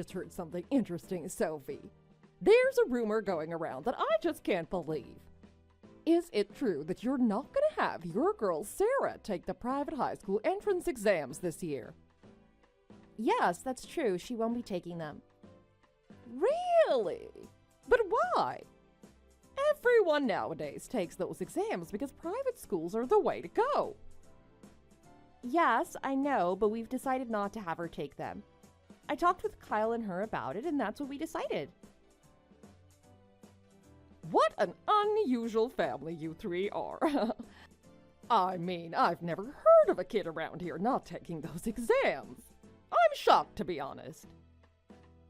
just heard something interesting, Sophie. There's a rumor going around that I just can't believe. Is it true that you're not going to have your girl Sarah take the private high school entrance exams this year? Yes, that's true. She won't be taking them. Really? But why? Everyone nowadays takes those exams because private schools are the way to go. Yes, I know, but we've decided not to have her take them. I talked with Kyle and her about it, and that's what we decided. What an unusual family you three are. I mean, I've never heard of a kid around here not taking those exams. I'm shocked, to be honest.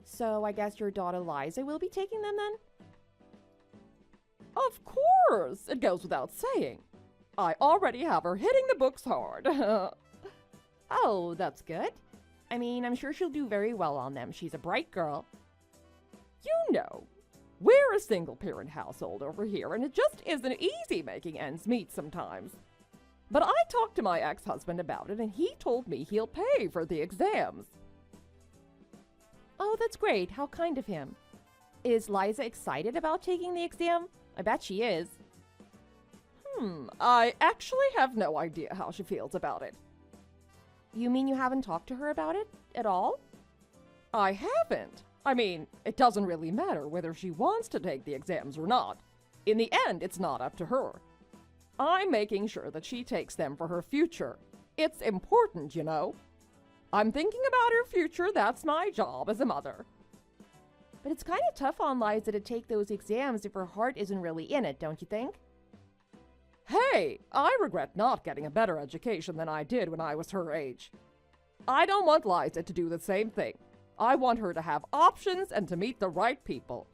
So I guess your daughter Liza will be taking them then? Of course! It goes without saying. I already have her hitting the books hard. Oh, that's good. I mean, I'm sure she'll do very well on them. She's a bright girl. You know, we're a single-parent household over here, and it just isn't easy making ends meet sometimes. But I talked to my ex-husband about it, and he told me he'll pay for the exams. Oh, that's great. How kind of him. Is Liza excited about taking the exam? I bet she is. I actually have no idea how she feels about it. You mean you haven't talked to her about it at all? I haven't. I mean, it doesn't really matter whether she wants to take the exams or not. In the end, it's not up to her. I'm making sure that she takes them for her future. It's important, you know. I'm thinking about her future. That's my job as a mother. But it's kind of tough on Liza to take those exams if her heart isn't really in it, don't you think? Hey, I regret not getting a better education than I did when I was her age. I don't want Liza to do the same thing. I want her to have options and to meet the right people.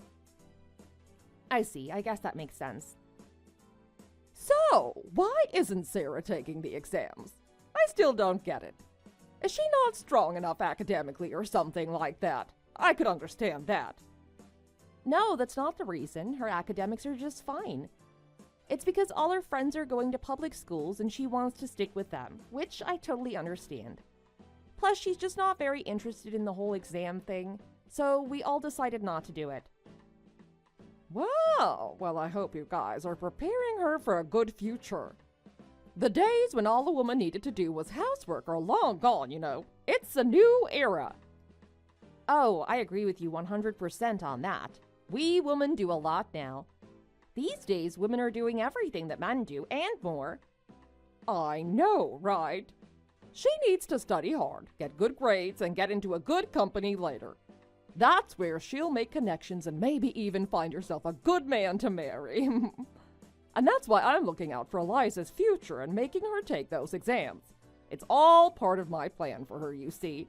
I see. I guess that makes sense. So, why isn't Sarah taking the exams? I still don't get it. Is she not strong enough academically or something like that? I could understand that. No, that's not the reason. Her academics are just fine. It's because all her friends are going to public schools and she wants to stick with them, which I totally understand. Plus, she's just not very interested in the whole exam thing, so we all decided not to do it. Wow, well, I hope you guys are preparing her for a good future. The days when all a woman needed to do was housework are long gone, you know. It's a new era. Oh, I agree with you 100% on that. We women do a lot now. These days, women are doing everything that men do, and more. I know, right? She needs to study hard, get good grades, and get into a good company later. That's where she'll make connections and maybe even find herself a good man to marry. And that's why I'm looking out for Eliza's future and making her take those exams. It's all part of my plan for her, you see.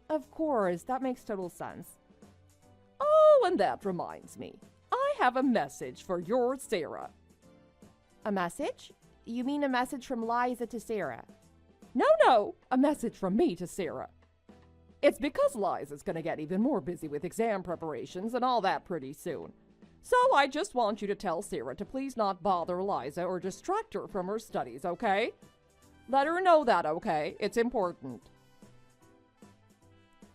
Of course, that makes total sense. Oh, and that reminds me. I have a message for your Sarah. A message? You mean a message from Liza to Sarah? No, a message from me to Sarah. It's because Liza's gonna get even more busy with exam preparations and all that pretty soon. So I just want you to tell Sarah to please not bother Liza or distract her from her studies, okay? Let her know that, okay? It's important.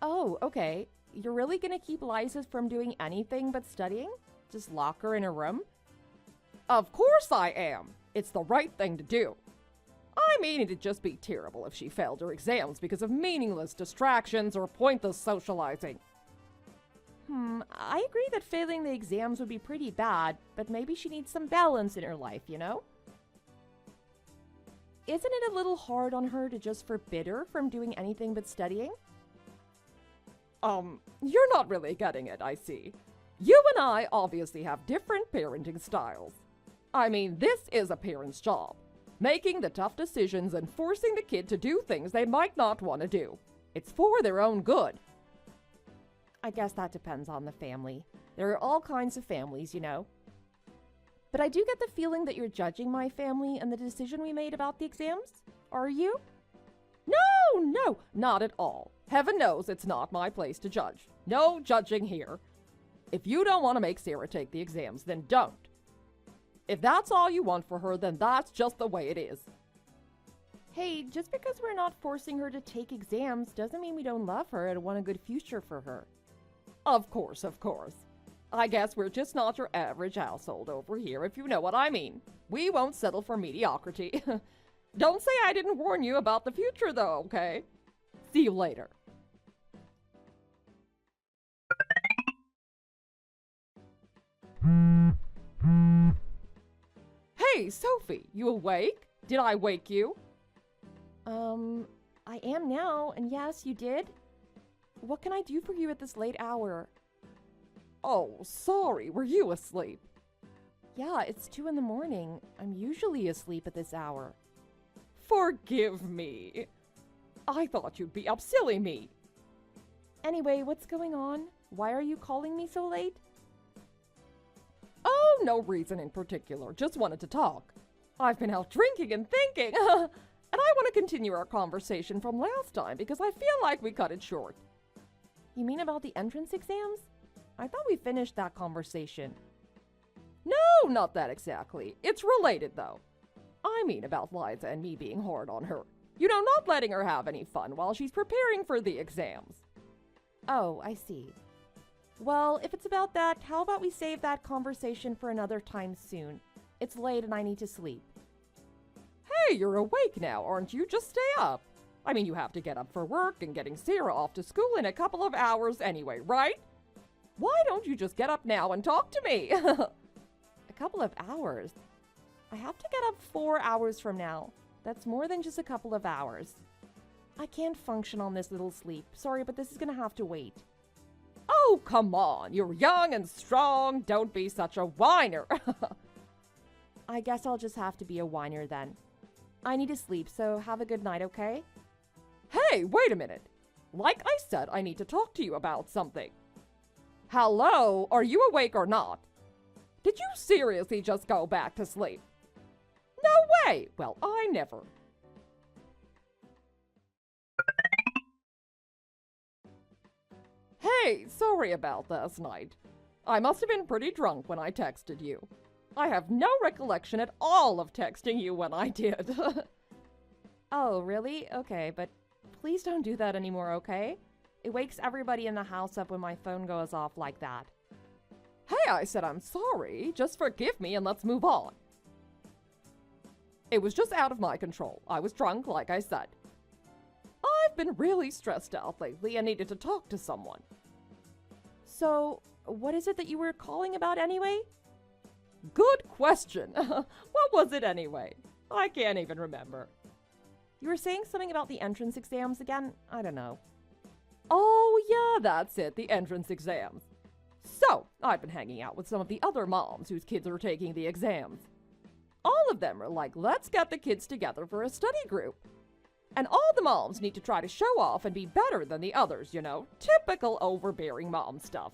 Oh, okay. You're really gonna keep Liza from doing anything but studying? Just lock her in a room? Of course I am. It's the right thing to do. I mean, it'd just be terrible if she failed her exams because of meaningless distractions or pointless socializing. I agree that failing the exams would be pretty bad, but maybe she needs some balance in her life, you know? Isn't it a little hard on her to just forbid her from doing anything but studying? You're not really getting it, I see. You and I obviously have different parenting styles. I mean, this is a parent's job. Making the tough decisions and forcing the kid to do things they might not want to do. It's for their own good. I guess that depends on the family. There are all kinds of families, you know. But I do get the feeling that you're judging my family and the decision we made about the exams. Are you? No, not at all. Heaven knows it's not my place to judge. No judging here. If you don't want to make Sarah take the exams, then don't. If that's all you want for her, then that's just the way it is. Hey, just because we're not forcing her to take exams doesn't mean we don't love her and want a good future for her. Of course, of course. I guess we're just not your average household over here, if you know what I mean. We won't settle for mediocrity. Don't say I didn't warn you about the future, though, okay? See you later. Hey, Sophie, you awake? Did I wake you? I am now, and yes, you did. What can I do for you at this late hour? Oh, sorry, were you asleep? Yeah, it's 2 in the morning. I'm usually asleep at this hour. Forgive me. I thought you'd be up, silly me. Anyway, what's going on? Why are you calling me so late? Oh, no reason in particular. Just wanted to talk. I've been out drinking and thinking. And I want to continue our conversation from last time because I feel like we cut it short. You mean about the entrance exams? I thought we finished that conversation. No, not that exactly. It's related, though. I mean about Liza and me being hard on her. You know, not letting her have any fun while she's preparing for the exams. Oh, I see. Well, if it's about that, how about we save that conversation for another time soon? It's late and I need to sleep. Hey, you're awake now, aren't you? Just stay up. I mean, you have to get up for work and getting Sarah off to school in a couple of hours anyway, right? Why don't you just get up now and talk to me? A couple of hours? I have to get up 4 hours from now. That's more than just a couple of hours. I can't function on this little sleep. Sorry, but this is gonna have to wait. Oh, come on. You're young and strong. Don't be such a whiner. I guess I'll just have to be a whiner then. I need to sleep, so have a good night, okay? Hey, wait a minute. Like I said, I need to talk to you about something. Hello, are you awake or not? Did you seriously just go back to sleep? No way! Well, I never. Hey, sorry about last night. I must have been pretty drunk when I texted you. I have no recollection at all of texting you when I did. Oh, really? Okay, but please don't do that anymore, okay? It wakes everybody in the house up when my phone goes off like that. Hey, I said I'm sorry. Just forgive me and let's move on. It was just out of my control. I was drunk, like I said. I've been really stressed out lately and needed to talk to someone. So, what is it that you were calling about anyway? Good question. What was it anyway? I can't even remember. You were saying something about the entrance exams again? I don't know. Oh, yeah, that's it, the entrance exams. So, I've been hanging out with some of the other moms whose kids are taking the exams. All of them are like, let's get the kids together for a study group. And all the moms need to try to show off and be better than the others, you know? Typical overbearing mom stuff.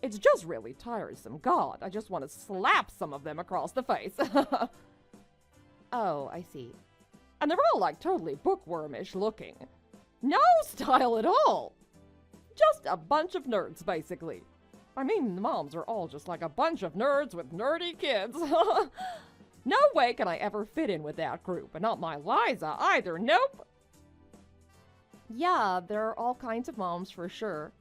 It's just really tiresome. God, I just want to slap some of them across the face. Oh, I see. And they're all like totally bookwormish looking. No style at all. Just a bunch of nerds, basically. I mean, the moms are all just like a bunch of nerds with nerdy kids. No way can I ever fit in with that group, and not my Liza either. Nope. Yeah, there are all kinds of moms for sure.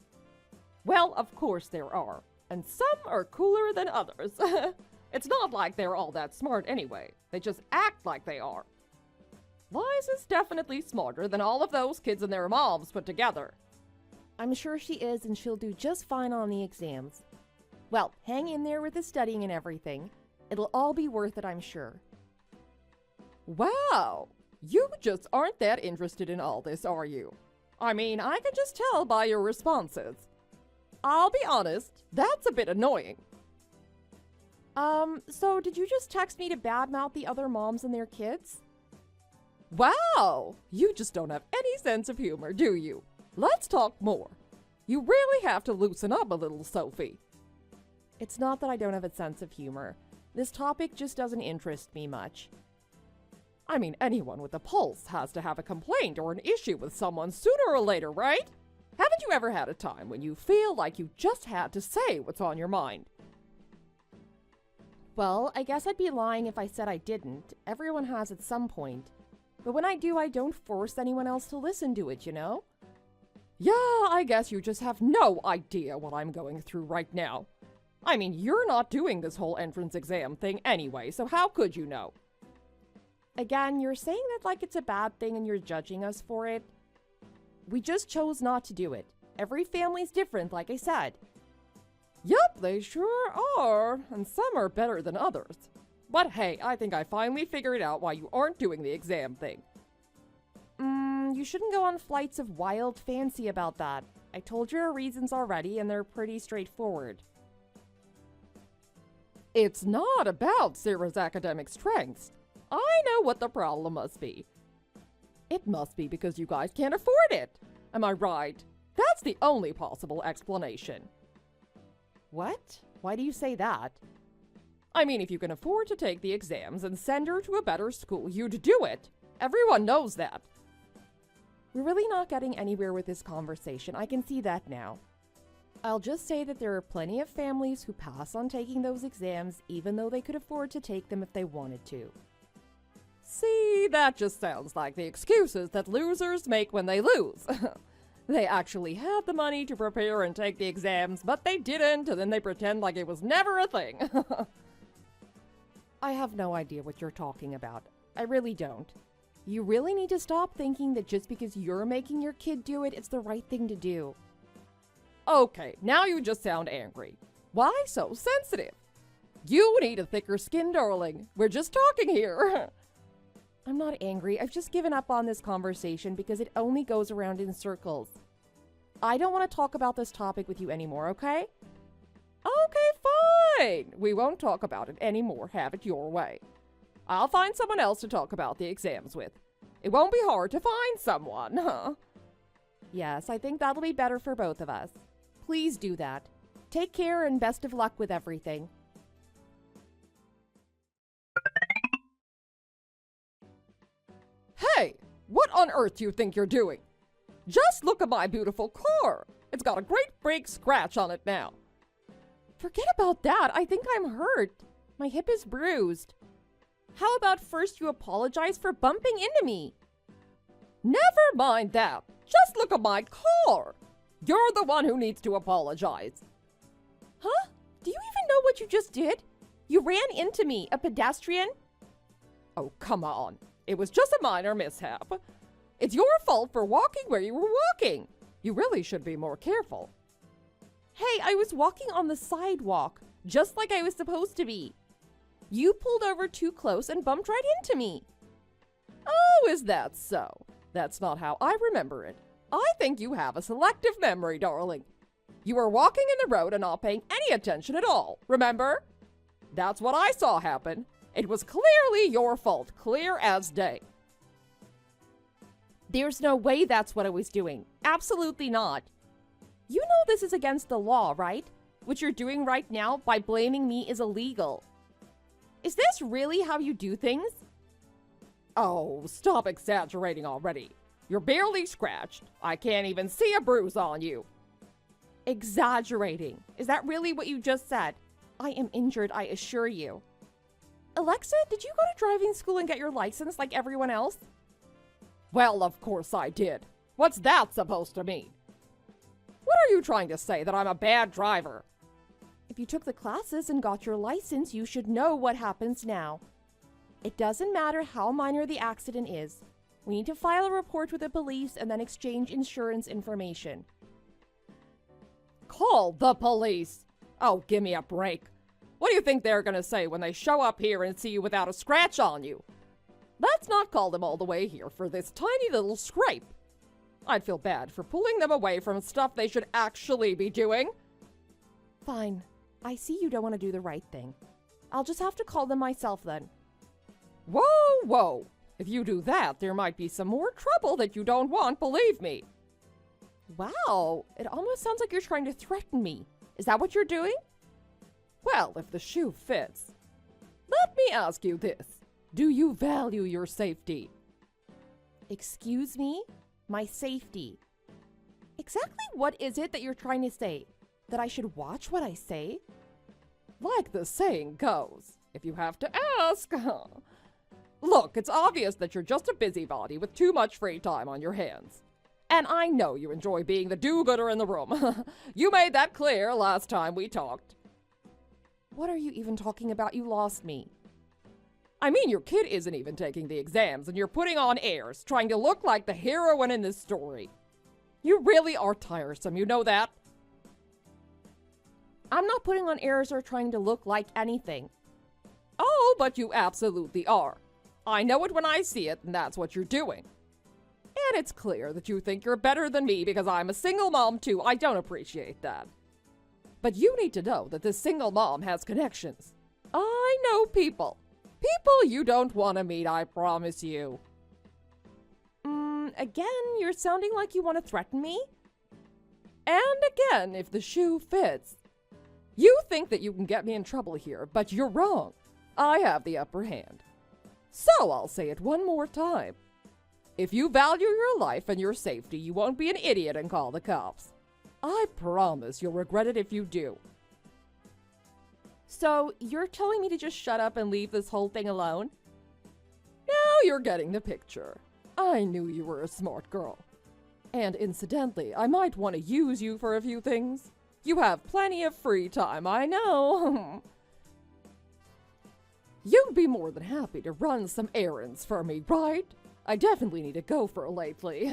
Well, of course there are. And some are cooler than others. It's not like they're all that smart anyway. They just act like they are. Liza's definitely smarter than all of those kids and their moms put together. I'm sure she is, and she'll do just fine on the exams. Well, hang in there with the studying and everything. It'll all be worth it, I'm sure. Wow, you just aren't that interested in all this, are you? I mean, I can just tell by your responses. I'll be honest, that's a bit annoying. So did you just text me to badmouth the other moms and their kids? Wow, you just don't have any sense of humor, do you? Let's talk more. You really have to loosen up a little, Sophie. It's not that I don't have a sense of humor. This topic just doesn't interest me much. I mean, anyone with a pulse has to have a complaint or an issue with someone sooner or later, right? Haven't you ever had a time when you feel like you just had to say what's on your mind? Well, I guess I'd be lying if I said I didn't. Everyone has at some point. But when I do, I don't force anyone else to listen to it, you know? Yeah, I guess you just have no idea what I'm going through right now. I mean, you're not doing this whole entrance exam thing anyway, so how could you know? Again, you're saying that like it's a bad thing and you're judging us for it. We just chose not to do it. Every family's different, like I said. Yup, they sure are, and some are better than others. But hey, I think I finally figured out why you aren't doing the exam thing. You shouldn't go on flights of wild fancy about that. I told you our reasons already, and they're pretty straightforward. It's not about Sarah's academic strengths. I know what the problem must be. It must be because you guys can't afford it. Am I right? That's the only possible explanation. What? Why do you say that? I mean, if you can afford to take the exams and send her to a better school, you'd do it. Everyone knows that. We're really not getting anywhere with this conversation. I can see that now. I'll just say that there are plenty of families who pass on taking those exams even though they could afford to take them if they wanted to. See, that just sounds like the excuses that losers make when they lose. They actually had the money to prepare and take the exams, but they didn't, and then they pretend like it was never a thing. I have no idea what you're talking about. I really don't. You really need to stop thinking that just because you're making your kid do it, it's the right thing to do. Okay, now you just sound angry. Why so sensitive? You need a thicker skin, darling. We're just talking here. I'm not angry. I've just given up on this conversation because it only goes around in circles. I don't want to talk about this topic with you anymore, okay? Okay, fine. We won't talk about it anymore. Have it your way. I'll find someone else to talk about the exams with. It won't be hard to find someone, huh? Yes, I think that'll be better for both of us. Please do that. Take care and best of luck with everything. Hey, what on earth do you think you're doing? Just look at my beautiful car. It's got a great big scratch on it now. Forget about that. I think I'm hurt. My hip is bruised. How about first you apologize for bumping into me? Never mind that. Just look at my car. You're the one who needs to apologize. Huh? Do you even know what you just did? You ran into me, a pedestrian? Oh, come on. It was just a minor mishap. It's your fault for walking where you were walking. You really should be more careful. Hey, I was walking on the sidewalk, just like I was supposed to be. You pulled over too close and bumped right into me. Oh, is that so? That's not how I remember it. I think you have a selective memory, darling. You were walking in the road and not paying any attention at all, remember? That's what I saw happen. It was clearly your fault, clear as day. There's no way that's what I was doing. Absolutely not. You know this is against the law, right? What you're doing right now by blaming me is illegal. Is this really how you do things? Oh, stop exaggerating already. You're barely scratched. I can't even see a bruise on you. Exaggerating. Is that really what you just said? I am injured, I assure you. Alexa, did you go to driving school and get your license like everyone else? Well, of course I did. What's that supposed to mean? What are you trying to say, that I'm a bad driver? If you took the classes and got your license, you should know what happens now. It doesn't matter how minor the accident is. We need to file a report with the police and then exchange insurance information. Call the police? Oh, give me a break. What do you think they're gonna say when they show up here and see you without a scratch on you? Let's not call them all the way here for this tiny little scrape. I'd feel bad for pulling them away from stuff they should actually be doing. Fine. I see you don't want to do the right thing. I'll just have to call them myself then. Whoa, whoa. If you do that, there might be some more trouble that you don't want, believe me. Wow, it almost sounds like you're trying to threaten me. Is that what you're doing? Well, if the shoe fits. Let me ask you this. Do you value your safety? Excuse me? My safety. Exactly what is it that you're trying to say? That I should watch what I say? Like the saying goes, if you have to ask. Look, it's obvious that you're just a busybody with too much free time on your hands. And I know you enjoy being the do-gooder in the room. You made that clear last time we talked. What are you even talking about? You lost me. I mean, your kid isn't even taking the exams, and you're putting on airs, trying to look like the heroine in this story. You really are tiresome, you know that? I'm not putting on airs or trying to look like anything. Oh, but you absolutely are. I know it when I see it, and that's what you're doing. And it's clear that you think you're better than me because I'm a single mom too. I don't appreciate that. But you need to know that this single mom has connections. I know people. People you don't want to meet, I promise you. Again, you're sounding like you want to threaten me? And again, if the shoe fits. You think that you can get me in trouble here, but you're wrong. I have the upper hand. So I'll say it one more time. If you value your life and your safety, you won't be an idiot and call the cops. I promise you'll regret it if you do. So, you're telling me to just shut up and leave this whole thing alone? Now you're getting the picture. I knew you were a smart girl. And incidentally, I might want to use you for a few things. You have plenty of free time, I know. You'd be more than happy to run some errands for me, right? I definitely need a gopher lately.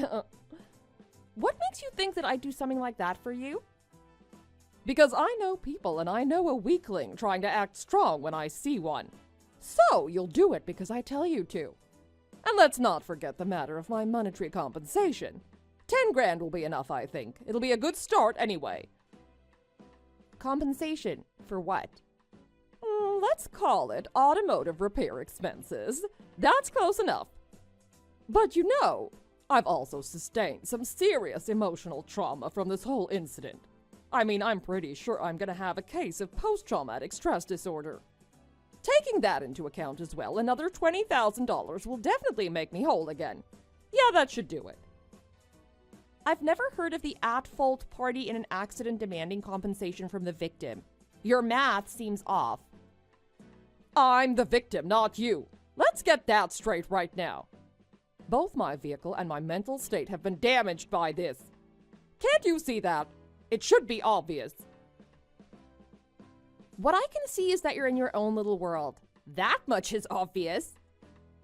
What makes you think that I'd do something like that for you? Because I know people and I know a weakling trying to act strong when I see one. So you'll do it because I tell you to. And let's not forget the matter of my monetary compensation. 10 grand will be enough, I think. It'll be a good start anyway. Compensation for what? Let's call it automotive repair expenses. That's close enough. But you know, I've also sustained some serious emotional trauma from this whole incident. I mean, I'm pretty sure I'm gonna have a case of post-traumatic stress disorder. Taking that into account as well, another $20,000 will definitely make me whole again. Yeah, that should do it. I've never heard of the at-fault party in an accident demanding compensation from the victim. Your math seems off. I'm the victim, not you. Let's get that straight right now. Both my vehicle and my mental state have been damaged by this. Can't you see that? It should be obvious. What I can see is that you're in your own little world. That much is obvious.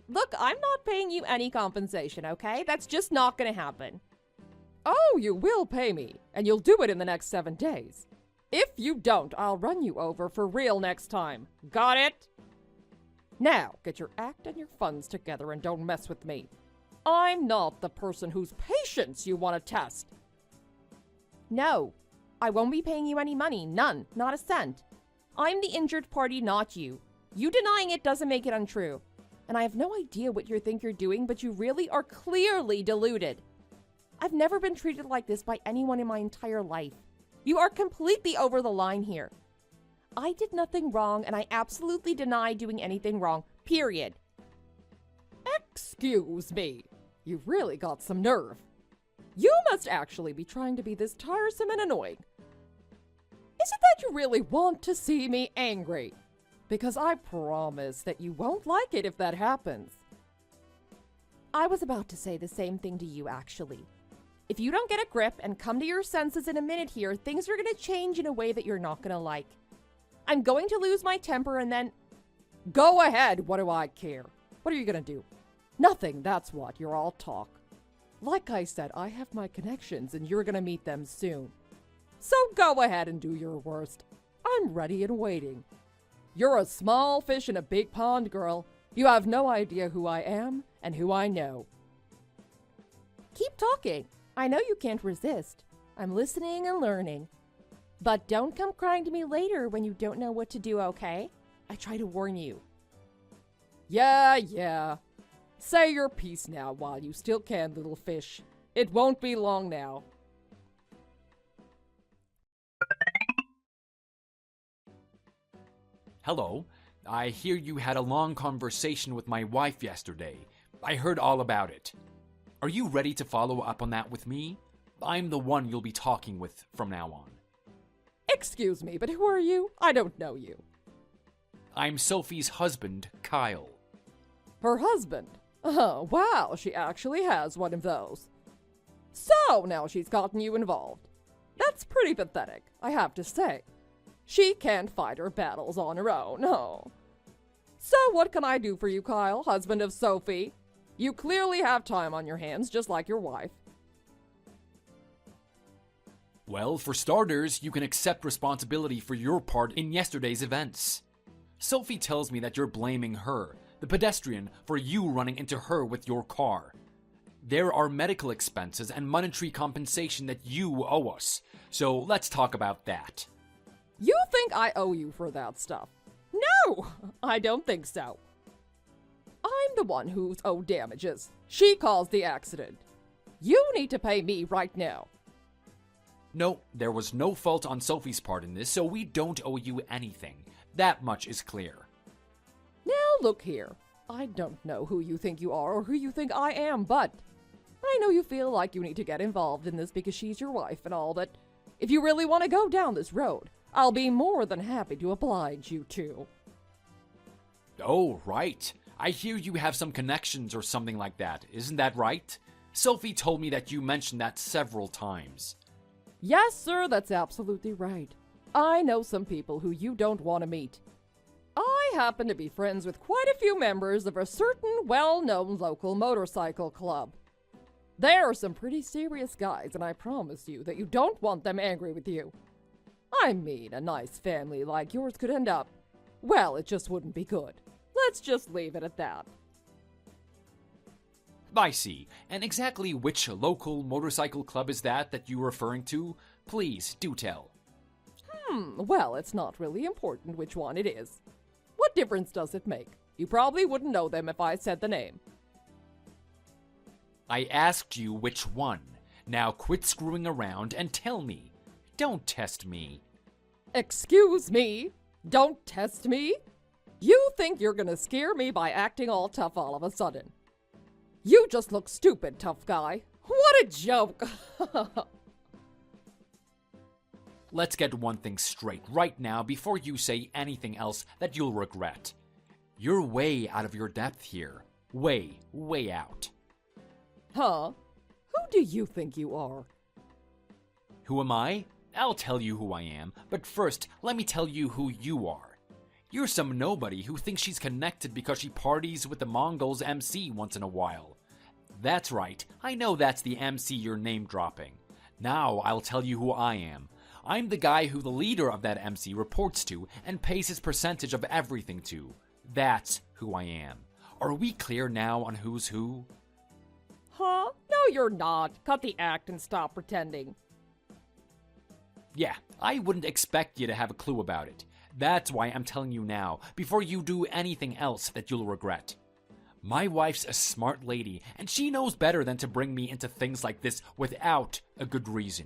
Look, I'm not paying you any compensation, okay? That's just not gonna happen. Oh, you will pay me, and you'll do it in the next 7 days. If you don't, I'll run you over for real next time. Got it? Now, get your act and your funds together and don't mess with me. I'm not the person whose patience you want to test. No, I won't be paying you any money. None. Not a cent. I'm the injured party, not you. You denying it doesn't make it untrue. And I have no idea what you think you're doing, but you really are clearly deluded. I've never been treated like this by anyone in my entire life. You are completely over the line here. I did nothing wrong, and I absolutely deny doing anything wrong, period. Excuse me. You've really got some nerve. You must actually be trying to be this tiresome and annoying. Is it that you really want to see me angry? Because I promise that you won't like it if that happens. I was about to say the same thing to you, actually. If you don't get a grip and come to your senses in a minute here, things are going to change in a way that you're not going to like. I'm going to lose my temper and then... Go ahead, what do I care? What are you going to do? Nothing, that's what. You're all talk. Like I said, I have my connections and you're going to meet them soon. So go ahead and do your worst. I'm ready and waiting. You're a small fish in a big pond, girl. You have no idea who I am and who I know. Keep talking. I know you can't resist. I'm listening and learning. But don't come crying to me later when you don't know what to do, okay? I try to warn you. Yeah. Say your piece now while you still can, little fish. It won't be long now. Hello. I hear you had a long conversation with my wife yesterday. I heard all about it. Are you ready to follow up on that with me? I'm the one you'll be talking with from now on. Excuse me, but who are you? I don't know you. I'm Sophie's husband, Kyle. Her husband. Oh, wow, she actually has one of those. So now she's gotten you involved. That's pretty pathetic, I have to say. She can't fight her battles on her own, oh. So what can I do for you, Kyle, husband of Sophie? You clearly have time on your hands, just like your wife. Well, for starters, you can accept responsibility for your part in yesterday's events. Sophie tells me that you're blaming her, the pedestrian, for you running into her with your car. There are medical expenses and monetary compensation that you owe us, so let's talk about that. You think I owe you for that stuff? No, I don't think so. I'm the one who's owed damages. She caused the accident. You need to pay me right now. No, there was no fault on Sophie's part in this, so we don't owe you anything. That much is clear. Now look here. I don't know who you think you are or who you think I am, but I know you feel like you need to get involved in this because she's your wife and all, but if you really want to go down this road, I'll be more than happy to oblige you to. Oh, right. I hear you have some connections or something like that. Isn't that right? Sophie told me that you mentioned that several times. Yes, sir, that's absolutely right. I know some people who you don't want to meet. I happen to be friends with quite a few members of a certain well-known local motorcycle club. There are some pretty serious guys, and I promise you that you don't want them angry with you. I mean, a nice family like yours could end up, well, it just wouldn't be good. Let's just leave it at that. I see. And exactly which local motorcycle club is that you're referring to? Please, do tell. Well, it's not really important which one it is. What difference does it make? You probably wouldn't know them if I said the name. I asked you which one. Now quit screwing around and tell me. Don't test me. Excuse me? Don't test me? You think you're gonna scare me by acting all tough all of a sudden. You just look stupid, tough guy. What a joke! Let's get one thing straight right now before you say anything else that you'll regret. You're way out of your depth here. Way, way out. Huh? Who do you think you are? Who am I? I'll tell you who I am, but first, let me tell you who you are. You're some nobody who thinks she's connected because she parties with the Mongols MC once in a while. That's right, I know that's the MC you're name-dropping. Now I'll tell you who I am. I'm the guy who the leader of that MC reports to and pays his percentage of everything to. That's who I am. Are we clear now on who's who? Huh? No, you're not. Cut the act and stop pretending. Yeah, I wouldn't expect you to have a clue about it. That's why I'm telling you now, before you do anything else that you'll regret. My wife's a smart lady, and she knows better than to bring me into things like this without a good reason.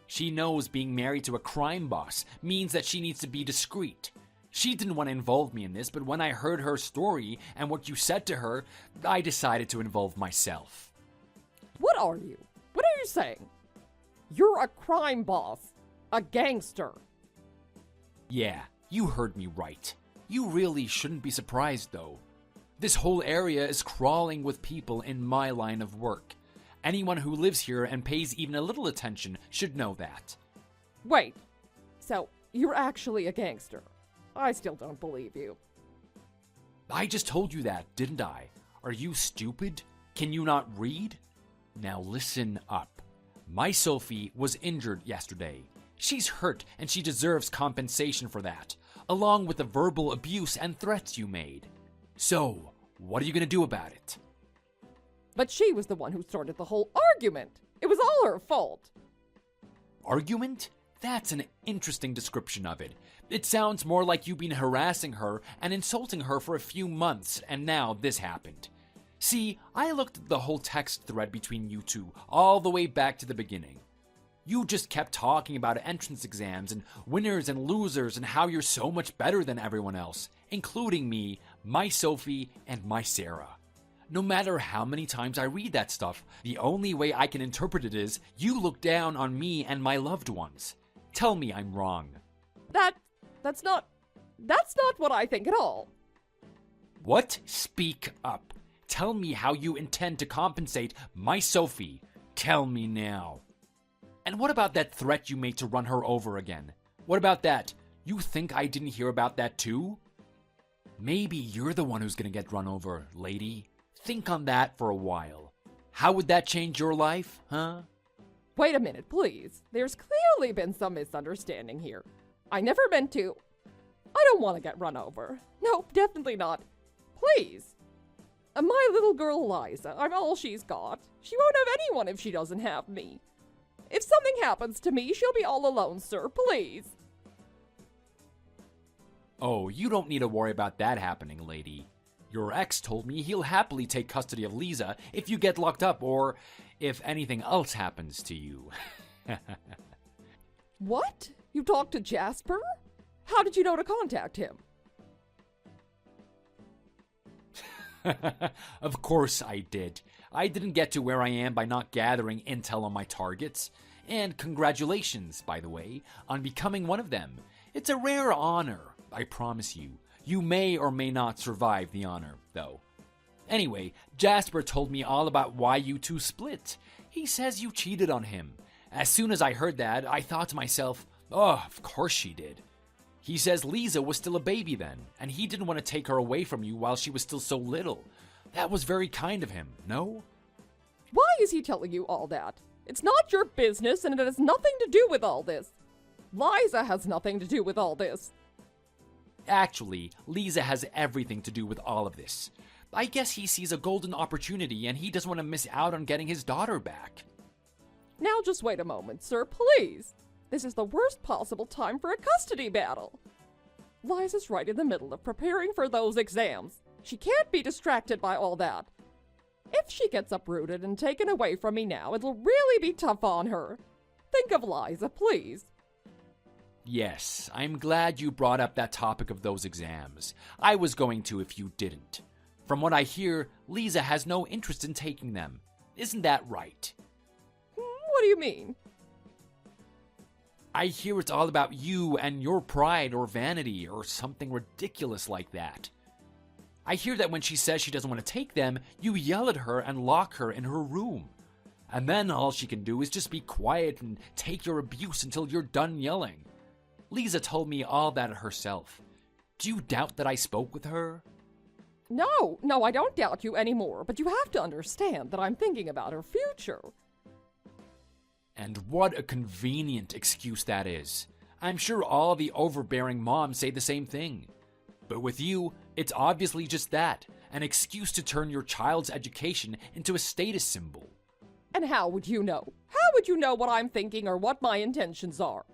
She knows being married to a crime boss means that she needs to be discreet. She didn't want to involve me in this, but when I heard her story and what you said to her, I decided to involve myself. What are you? What are you saying? You're a crime boss. A gangster. Yeah, you heard me right. You really shouldn't be surprised, though. This whole area is crawling with people in my line of work. Anyone who lives here and pays even a little attention should know that. Wait, so you're actually a gangster? I still don't believe you. I just told you that, didn't I? Are you stupid? Can you not read? Now listen up. My Sophie was injured yesterday. She's hurt and she deserves compensation for that, along with the verbal abuse and threats you made. So, what are you gonna do about it? But she was the one who started the whole argument. It was all her fault. Argument? That's an interesting description of it. It sounds more like you've been harassing her and insulting her for a few months, and now this happened. See, I looked at the whole text thread between you two all the way back to the beginning. You just kept talking about entrance exams and winners and losers and how you're so much better than everyone else, including me, my Sophie, and my Sarah. No matter how many times I read that stuff, the only way I can interpret it is you look down on me and my loved ones. Tell me I'm wrong. That's not what I think at all. What? Speak up. Tell me how you intend to compensate my Sophie. Tell me now. And what about that threat you made to run her over again? What about that? You think I didn't hear about that too? Maybe you're the one who's gonna get run over, lady. Think on that for a while. How would that change your life, huh? Wait a minute, please. There's clearly been some misunderstanding here. I never meant to. I don't want to get run over. Nope, definitely not. Please. My little girl Liza, I'm all she's got. She won't have anyone if she doesn't have me. If something happens to me, she'll be all alone, sir, please. Oh, you don't need to worry about that happening, lady. Your ex told me he'll happily take custody of Lisa if you get locked up or if anything else happens to you. What? You talked to Jasper? How did you know to contact him? Of course I did. I didn't get to where I am by not gathering intel on my targets. And congratulations, by the way, on becoming one of them. It's a rare honor, I promise you. You may or may not survive the honor, though. Anyway, Jasper told me all about why you two split. He says you cheated on him. As soon as I heard that, I thought to myself, oh, of course she did. He says Lisa was still a baby then, and he didn't want to take her away from you while she was still so little. That was very kind of him, no? Why is he telling you all that? It's not your business, and it has nothing to do with all this. Liza has nothing to do with all this. Actually, Lisa has everything to do with all of this. I guess he sees a golden opportunity and he doesn't want to miss out on getting his daughter back. Now just wait a moment, sir, please. This is the worst possible time for a custody battle. Liza's right in the middle of preparing for those exams. She can't be distracted by all that. If she gets uprooted and taken away from me now, it'll really be tough on her. Think of Liza, please. Yes, I'm glad you brought up that topic of those exams. I was going to if you didn't. From what I hear, Lisa has no interest in taking them. Isn't that right? What do you mean? I hear it's all about you and your pride or vanity or something ridiculous like that. I hear that when she says she doesn't want to take them, you yell at her and lock her in her room. And then all she can do is just be quiet and take your abuse until you're done yelling. Lisa told me all that herself. Do you doubt that I spoke with her? No, I don't doubt you anymore, but you have to understand that I'm thinking about her future. And what a convenient excuse that is. I'm sure all the overbearing moms say the same thing. But with you, it's obviously just that, an excuse to turn your child's education into a status symbol. And how would you know? How would you know what I'm thinking or what my intentions are?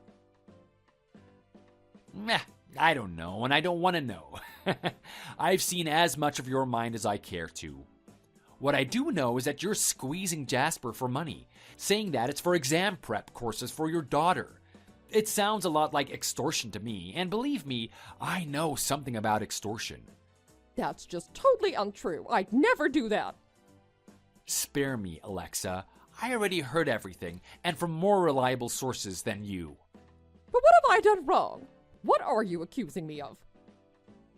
Meh, I don't know, and I don't want to know. I've seen as much of your mind as I care to. What I do know is that you're squeezing Jasper for money, saying that it's for exam prep courses for your daughter. It sounds a lot like extortion to me, and believe me, I know something about extortion. That's just totally untrue. I'd never do that. Spare me, Alexa. I already heard everything, and from more reliable sources than you. But what have I done wrong? What are you accusing me of?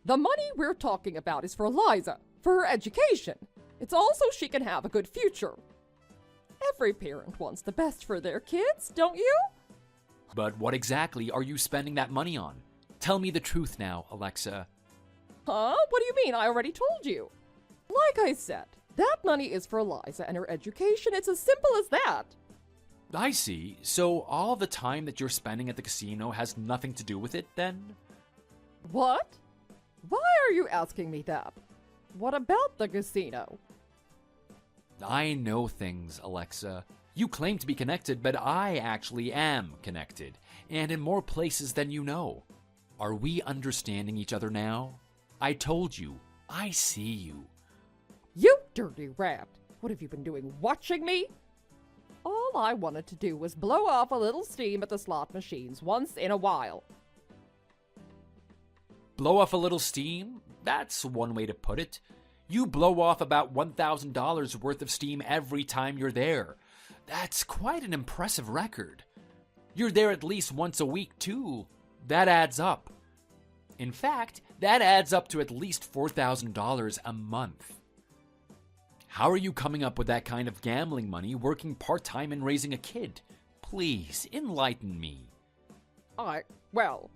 The money we're talking about is for Liza, for her education. It's also she can have a good future. Every parent wants the best for their kids, don't you? But what exactly are you spending that money on? Tell me the truth now, Alexa. Huh? What do you mean? I already told you. Like I said, that money is for Liza and her education. It's as simple as that. I see. So all the time that you're spending at the casino has nothing to do with it, then? What? Why are you asking me that? What about the casino? I know things, Alexa. You claim to be connected, but I actually am connected, and in more places than you know. Are we understanding each other now? I told you, I see you. You dirty rat! What have you been doing, watching me? All I wanted to do was blow off a little steam at the slot machines once in a while. Blow off a little steam? That's one way to put it. You blow off about $1,000 worth of steam every time you're there. That's quite an impressive record. You're there at least once a week, too. That adds up. In fact, that adds up to at least $4,000 a month. How are you coming up with that kind of gambling money working part-time and raising a kid? Please, enlighten me. Well...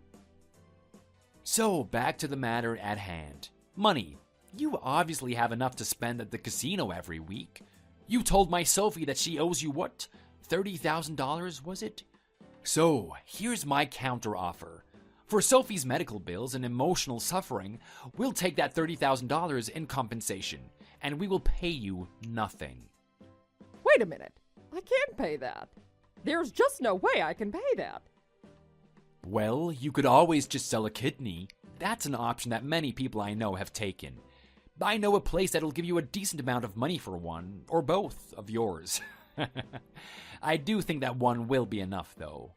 So, back to the matter at hand. Money. You obviously have enough to spend at the casino every week. You told my Sophie that she owes you what? $30,000, was it? So, here's my counter-offer. For Sophie's medical bills and emotional suffering, we'll take that $30,000 in compensation, and we will pay you nothing. Wait a minute. I can't pay that. There's just no way I can pay that. Well, you could always just sell a kidney. That's an option that many people I know have taken. I know a place that'll give you a decent amount of money for one, or both, of yours. I do think that one will be enough, though.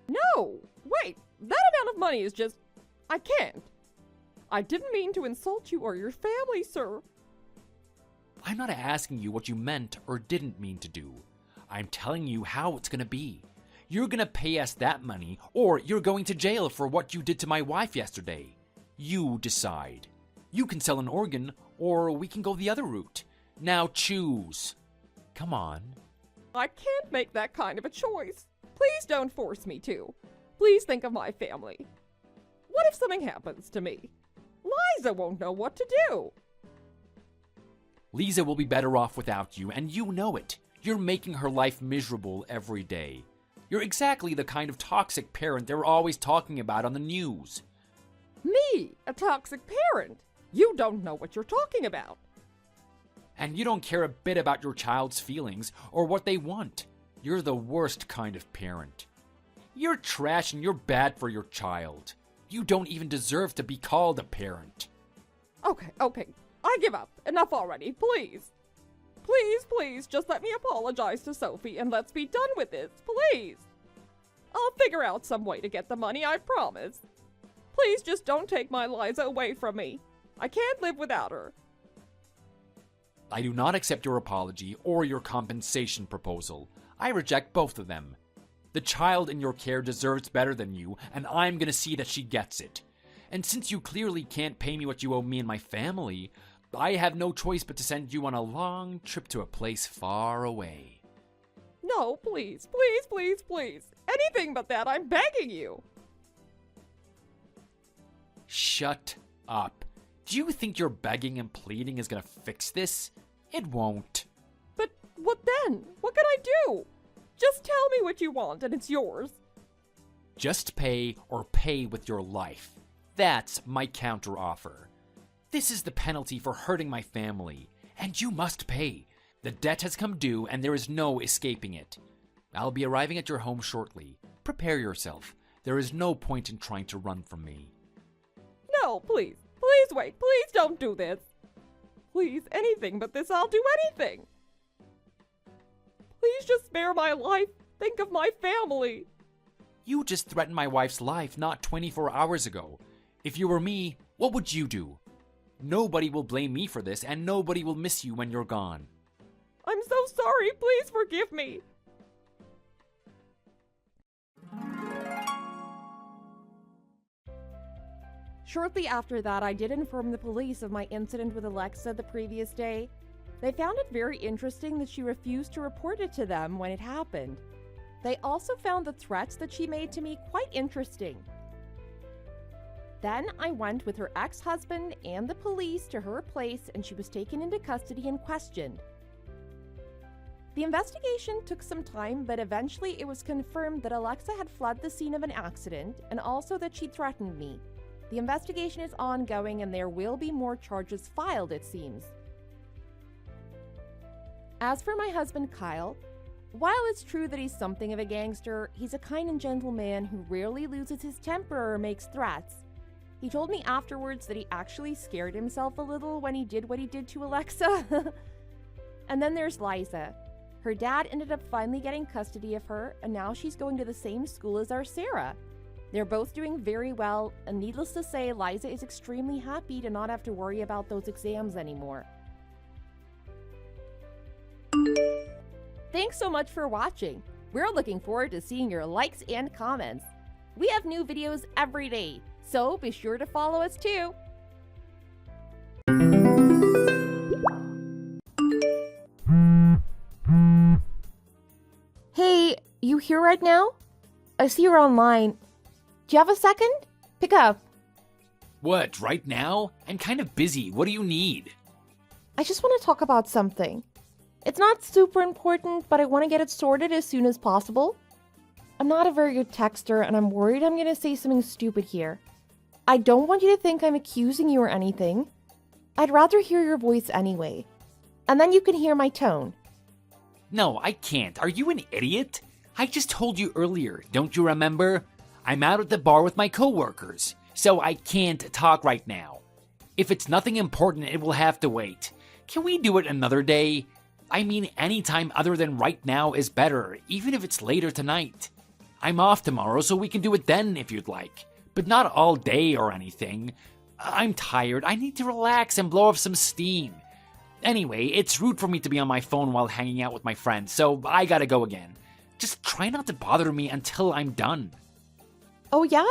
No! Wait! That amount of money is just... I can't. I didn't mean to insult you or your family, sir. I'm not asking you what you meant or didn't mean to do. I'm telling you how it's gonna be. You're gonna pay us that money, or you're going to jail for what you did to my wife yesterday. You decide. You can sell an organ, or we can go the other route. Now choose. Come on. I can't make that kind of a choice. Please don't force me to. Please think of my family. What if something happens to me? Liza won't know what to do. Lisa will be better off without you, and you know it. You're making her life miserable every day. You're exactly the kind of toxic parent they're always talking about on the news. Me, a toxic parent? You don't know what you're talking about. And you don't care a bit about your child's feelings or what they want. You're the worst kind of parent. You're trash and you're bad for your child. You don't even deserve to be called a parent. Okay, I give up. Enough already, please. Please, just let me apologize to Sophie and let's be done with this, please. I'll figure out some way to get the money, I promise. Please just don't take my Liza away from me. I can't live without her. I do not accept your apology or your compensation proposal. I reject both of them. The child in your care deserves better than you, and I'm gonna see that she gets it. And since you clearly can't pay me what you owe me and my family, I have no choice but to send you on a long trip to a place far away. No, please. Anything but that, I'm begging you. Shut up. Do you think your begging and pleading is gonna fix this? It won't. But what then? What can I do? Just tell me what you want and it's yours. Just pay or pay with your life. That's my counteroffer. This is the penalty for hurting my family, and you must pay. The debt has come due and there is no escaping it. I'll be arriving at your home shortly. Prepare yourself. There is no point in trying to run from me. No, please wait. Please don't do this. Please, anything but this, I'll do anything. Please just spare my life. Think of my family. You just threatened my wife's life not 24 hours ago. If you were me, what would you do? Nobody will blame me for this, and nobody will miss you when you're gone. I'm so sorry. Please forgive me. Shortly after that, I did inform the police of my incident with Alexa the previous day. They found it very interesting that she refused to report it to them when it happened. They also found the threats that she made to me quite interesting. Then I went with her ex-husband and the police to her place, and she was taken into custody and questioned. The investigation took some time, but eventually it was confirmed that Alexa had fled the scene of an accident and also that she threatened me. The investigation is ongoing and there will be more charges filed, it seems. As for my husband Kyle, while it's true that he's something of a gangster, he's a kind and gentle man who rarely loses his temper or makes threats. He told me afterwards that he actually scared himself a little when he did what he did to Alexa. And then there's Liza. Her dad ended up finally getting custody of her, and now she's going to the same school as our Sarah. They're both doing very well, and needless to say, Liza is extremely happy to not have to worry about those exams anymore. Thanks so much for watching. We're looking forward to seeing your likes and comments. We have new videos every day, so be sure to follow us too. Hey, you here right now? I see you're online. Do you have a second? Pick up. What, right now? I'm kind of busy. What do you need? I just want to talk about something. It's not super important, but I want to get it sorted as soon as possible. I'm not a very good texter, and I'm worried I'm going to say something stupid here. I don't want you to think I'm accusing you or anything. I'd rather hear your voice anyway. And then you can hear my tone. No, I can't. Are you an idiot? I just told you earlier, don't you remember? I'm out at the bar with my coworkers, so I can't talk right now. If it's nothing important, it will have to wait. Can we do it another day? I mean, any time other than right now is better, even if it's later tonight. I'm off tomorrow, so we can do it then if you'd like. But not all day or anything. I'm tired. I need to relax and blow off some steam. Anyway, it's rude for me to be on my phone while hanging out with my friends, so I gotta go again. Just try not to bother me until I'm done. Oh yeah?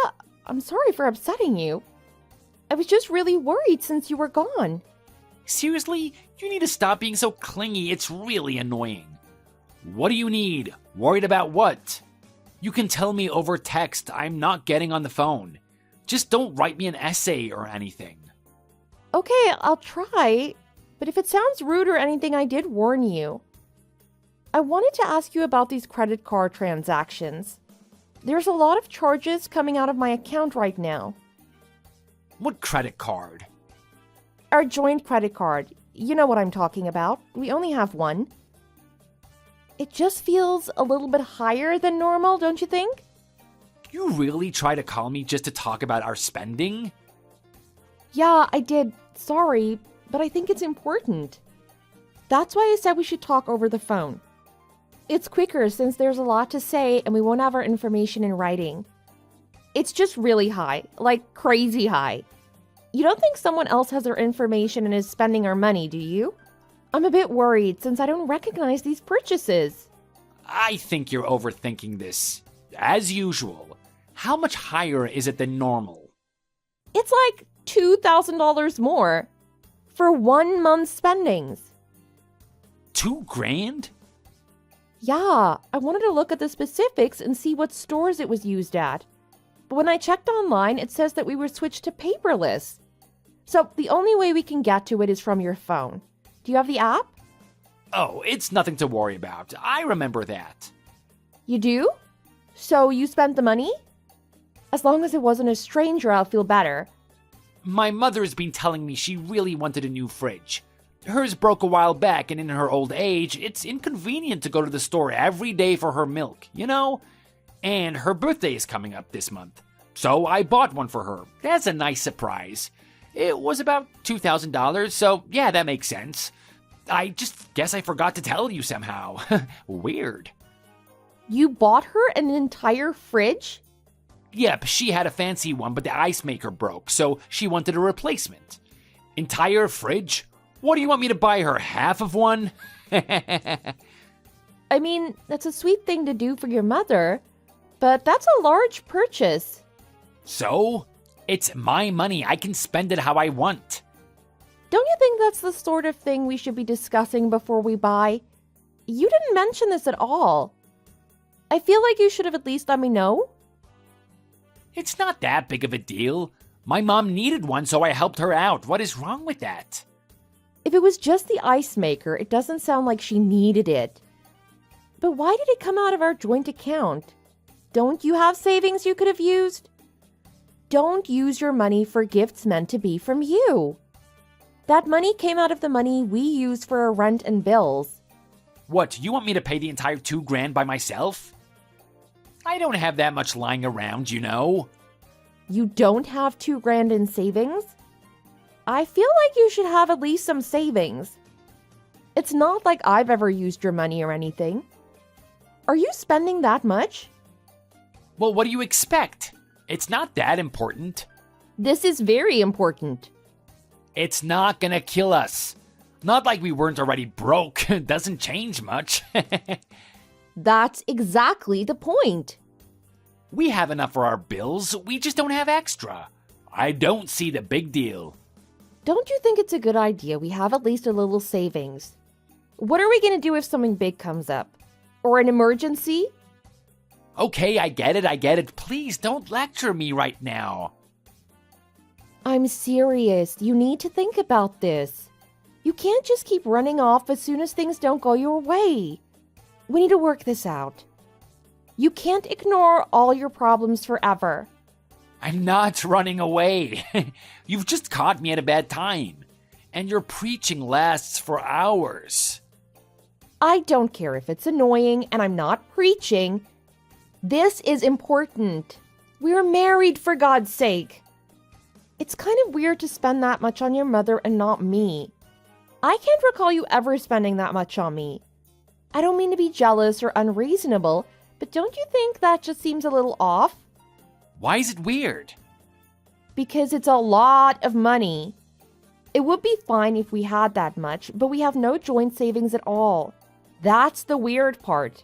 I'm sorry for upsetting you. I was just really worried since you were gone. Seriously? You need to stop being so clingy. It's really annoying. What do you need? Worried about what? You can tell me over text. I'm not getting on the phone. Just don't write me an essay or anything. Okay, I'll try. But if it sounds rude or anything, I did warn you. I wanted to ask you about these credit card transactions. There's a lot of charges coming out of my account right now. What credit card? Our joint credit card. You know what I'm talking about. We only have one. It just feels a little bit higher than normal, don't you think? You really try to call me just to talk about our spending? Yeah, I did. Sorry, but I think it's important. That's why I said we should talk over the phone. It's quicker since there's a lot to say and we won't have our information in writing. It's just really high, like crazy high. You don't think someone else has our information and is spending our money, do you? I'm a bit worried since I don't recognize these purchases. I think you're overthinking this. As usual. How much higher is it than normal? It's like $2,000 more for 1 month's spendings. $2,000? Yeah, I wanted to look at the specifics and see what stores it was used at. But when I checked online, it says that we were switched to paperless. So the only way we can get to it is from your phone. Do you have the app? Oh, it's nothing to worry about. I remember that. You do? So you spent the money? As long as it wasn't a stranger, I'll feel better. My mother's been telling me she really wanted a new fridge. Hers broke a while back, and in her old age, it's inconvenient to go to the store every day for her milk, you know? And her birthday is coming up this month. So I bought one for her. That's a nice surprise. It was about $2,000, so yeah, that makes sense. I just guess I forgot to tell you somehow. Weird. You bought her an entire fridge? Yep, she had a fancy one, but the ice maker broke, so she wanted a replacement. Entire fridge? What do you want me to buy her, half of one? I mean, that's a sweet thing to do for your mother, but that's a large purchase. So? It's my money. I can spend it how I want. Don't you think that's the sort of thing we should be discussing before we buy? You didn't mention this at all. I feel like you should have at least let me know. It's not that big of a deal. My mom needed one, so I helped her out. What is wrong with that? If it was just the ice maker, it doesn't sound like she needed it. But why did it come out of our joint account? Don't you have savings you could have used? Don't use your money for gifts meant to be from you. That money came out of the money we use for our rent and bills. What, you want me to pay the entire $2,000 by myself? I don't have that much lying around, you know. You don't have $2,000 in savings? I feel like you should have at least some savings. It's not like I've ever used your money or anything. Are you spending that much? Well, what do you expect? It's not that important. This is very important. It's not gonna kill us. Not like we weren't already broke. It doesn't change much. That's exactly the point. We have enough for our bills. We just don't have extra. I don't see the big deal. Don't you think it's a good idea we have at least a little savings? What are we going to do if something big comes up? or an emergency. Okay, I get it. Please don't lecture me right now. I'm serious. You need to think about this. You can't just keep running off as soon as things don't go your way. We need to work this out. You can't ignore all your problems forever. I'm not running away. You've just caught me at a bad time. And your preaching lasts for hours. I don't care if it's annoying and I'm not preaching. This is important. We're married, for God's sake. It's kind of weird to spend that much on your mother and not me. I can't recall you ever spending that much on me. I don't mean to be jealous or unreasonable, but don't you think that just seems a little off? Why is it weird? Because it's a lot of money. It would be fine if we had that much, but we have no joint savings at all. That's the weird part.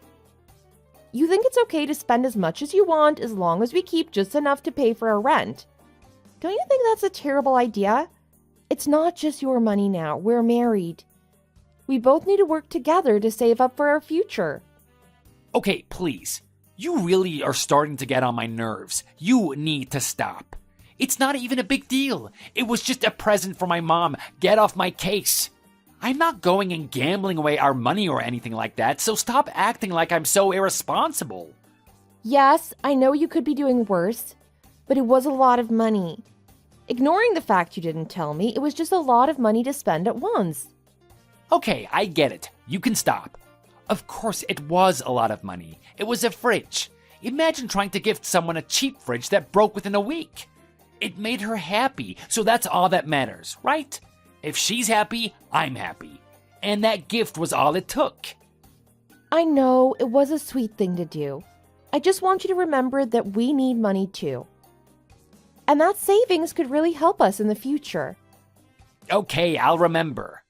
You think it's okay to spend as much as you want as long as we keep just enough to pay for our rent. Don't you think that's a terrible idea? It's not just your money now. We're married. We both need to work together to save up for our future. Okay, please. You really are starting to get on my nerves. You need to stop. It's not even a big deal. It was just a present for my mom. Get off my case. I'm not going and gambling away our money or anything like that, so stop acting like I'm so irresponsible. Yes, I know you could be doing worse, but it was a lot of money. Ignoring the fact you didn't tell me, it was just a lot of money to spend at once. Okay, I get it. You can stop. Of course, it was a lot of money. It was a fridge. Imagine trying to gift someone a cheap fridge that broke within a week. It made her happy, so that's all that matters, right? If she's happy, I'm happy. And that gift was all it took. I know, it was a sweet thing to do. I just want you to remember that we need money too. And that savings could really help us in the future. Okay, I'll remember.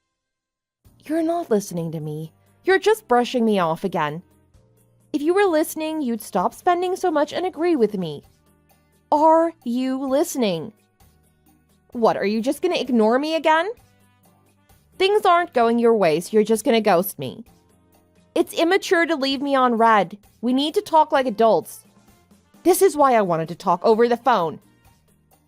You're not listening to me. You're just brushing me off again. If you were listening, you'd stop spending so much and agree with me. Are you listening? What, are you just going to ignore me again? Things aren't going your way, so you're just going to ghost me. It's immature to leave me on red. We need to talk like adults. This is why I wanted to talk over the phone.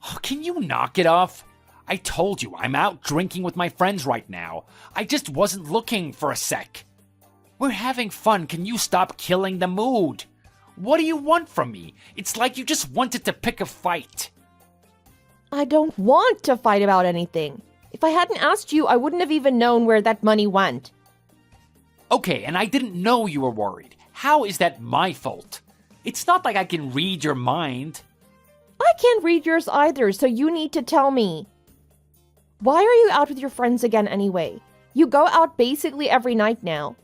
Oh, can you knock it off? I told you, I'm out drinking with my friends right now. I just wasn't looking for a sec. We're having fun. Can you stop killing the mood? What do you want from me? It's like you just wanted to pick a fight. I don't want to fight about anything. If I hadn't asked you, I wouldn't have even known where that money went. Okay, and I didn't know you were worried. How is that my fault? It's not like I can read your mind. I can't read yours either, so you need to tell me. Why are you out with your friends again anyway? You go out basically every night now.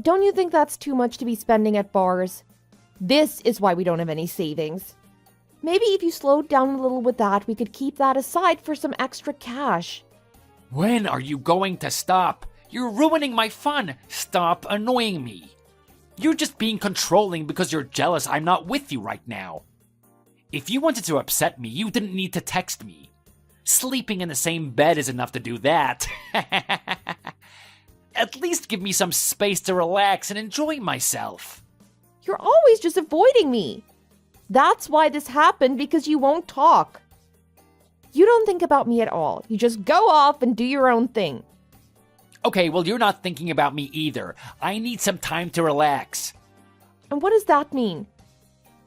Don't you think that's too much to be spending at bars? This is why we don't have any savings. Maybe if you slowed down a little with that, we could keep that aside for some extra cash. When are you going to stop? You're ruining my fun. Stop annoying me. You're just being controlling because you're jealous I'm not with you right now. If you wanted to upset me, you didn't need to text me. Sleeping in the same bed is enough to do that. At least give me some space to relax and enjoy myself. You're always just avoiding me. That's why this happened, because you won't talk. You don't think about me at all. You just go off and do your own thing. Okay, well, you're not thinking about me either. I need some time to relax. And what does that mean?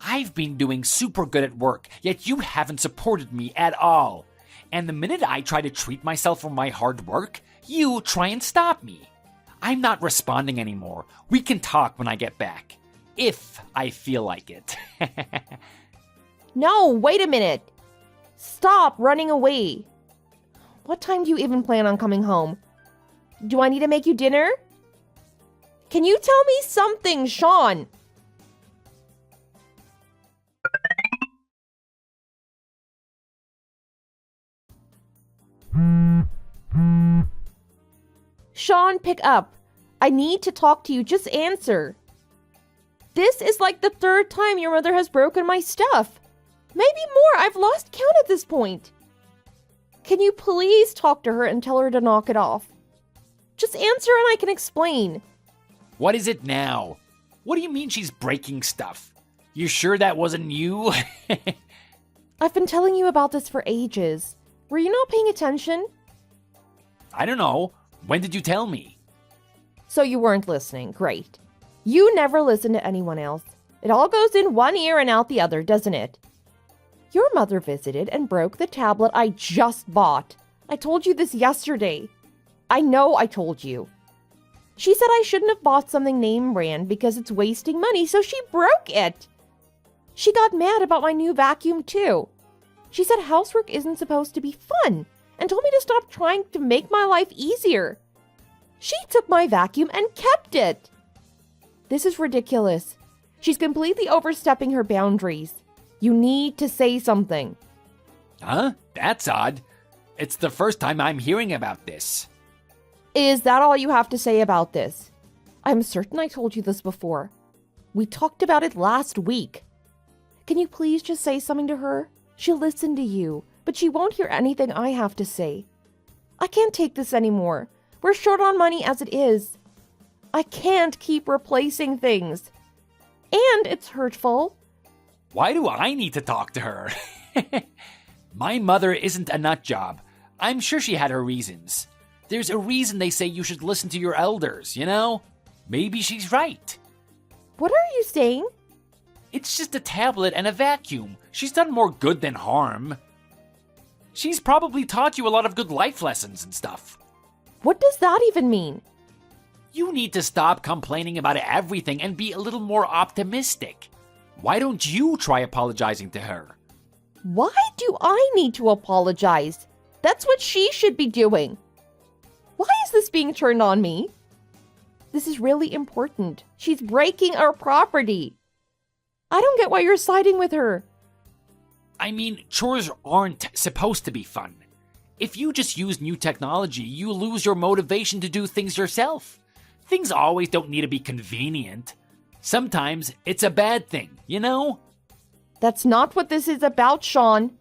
I've been doing super good at work, yet you haven't supported me at all. And the minute I try to treat myself for my hard work, you try and stop me. I'm not responding anymore. We can talk when I get back. If I feel like it. No, wait a minute. Stop running away. What time do you even plan on coming home? Do I need to make you dinner? Can you tell me something, Sean? Sean, pick up. I need to talk to you. Just answer. This is like the third time your mother has broken my stuff. Maybe more. I've lost count at this point. Can you please talk to her and tell her to knock it off? Just answer and I can explain. What is it now? What do you mean she's breaking stuff? You sure that wasn't you? I've been telling you about this for ages. Were you not paying attention? I don't know. When did you tell me? So you weren't listening. Great. You never listen to anyone else. It all goes in one ear and out the other, doesn't it? Your mother visited and broke the tablet I just bought. I told you this yesterday. I know I told you. She said I shouldn't have bought something name brand because it's wasting money, so she broke it. She got mad about my new vacuum too. She said housework isn't supposed to be fun and told me to stop trying to make my life easier. She took my vacuum and kept it. This is ridiculous. She's completely overstepping her boundaries. You need to say something. Huh? That's odd. It's the first time I'm hearing about this. Is that all you have to say about this? I'm certain I told you this before. We talked about it last week. Can you please just say something to her? She'll listen to you, but she won't hear anything I have to say. I can't take this anymore. We're short on money as it is. I can't keep replacing things. And it's hurtful. Why do I need to talk to her? My mother isn't a nut job. I'm sure she had her reasons. There's a reason they say you should listen to your elders, you know? Maybe she's right. What are you saying? It's just a tablet and a vacuum. She's done more good than harm. She's probably taught you a lot of good life lessons and stuff. What does that even mean? You need to stop complaining about everything and be a little more optimistic. Why don't you try apologizing to her? Why do I need to apologize? That's what she should be doing. Why is this being turned on me? This is really important. She's breaking our property. I don't get why you're siding with her. I mean, chores aren't supposed to be fun. If you just use new technology, you lose your motivation to do things yourself. Things always don't need to be convenient. Sometimes it's a bad thing, you know? That's not what this is about, Sean.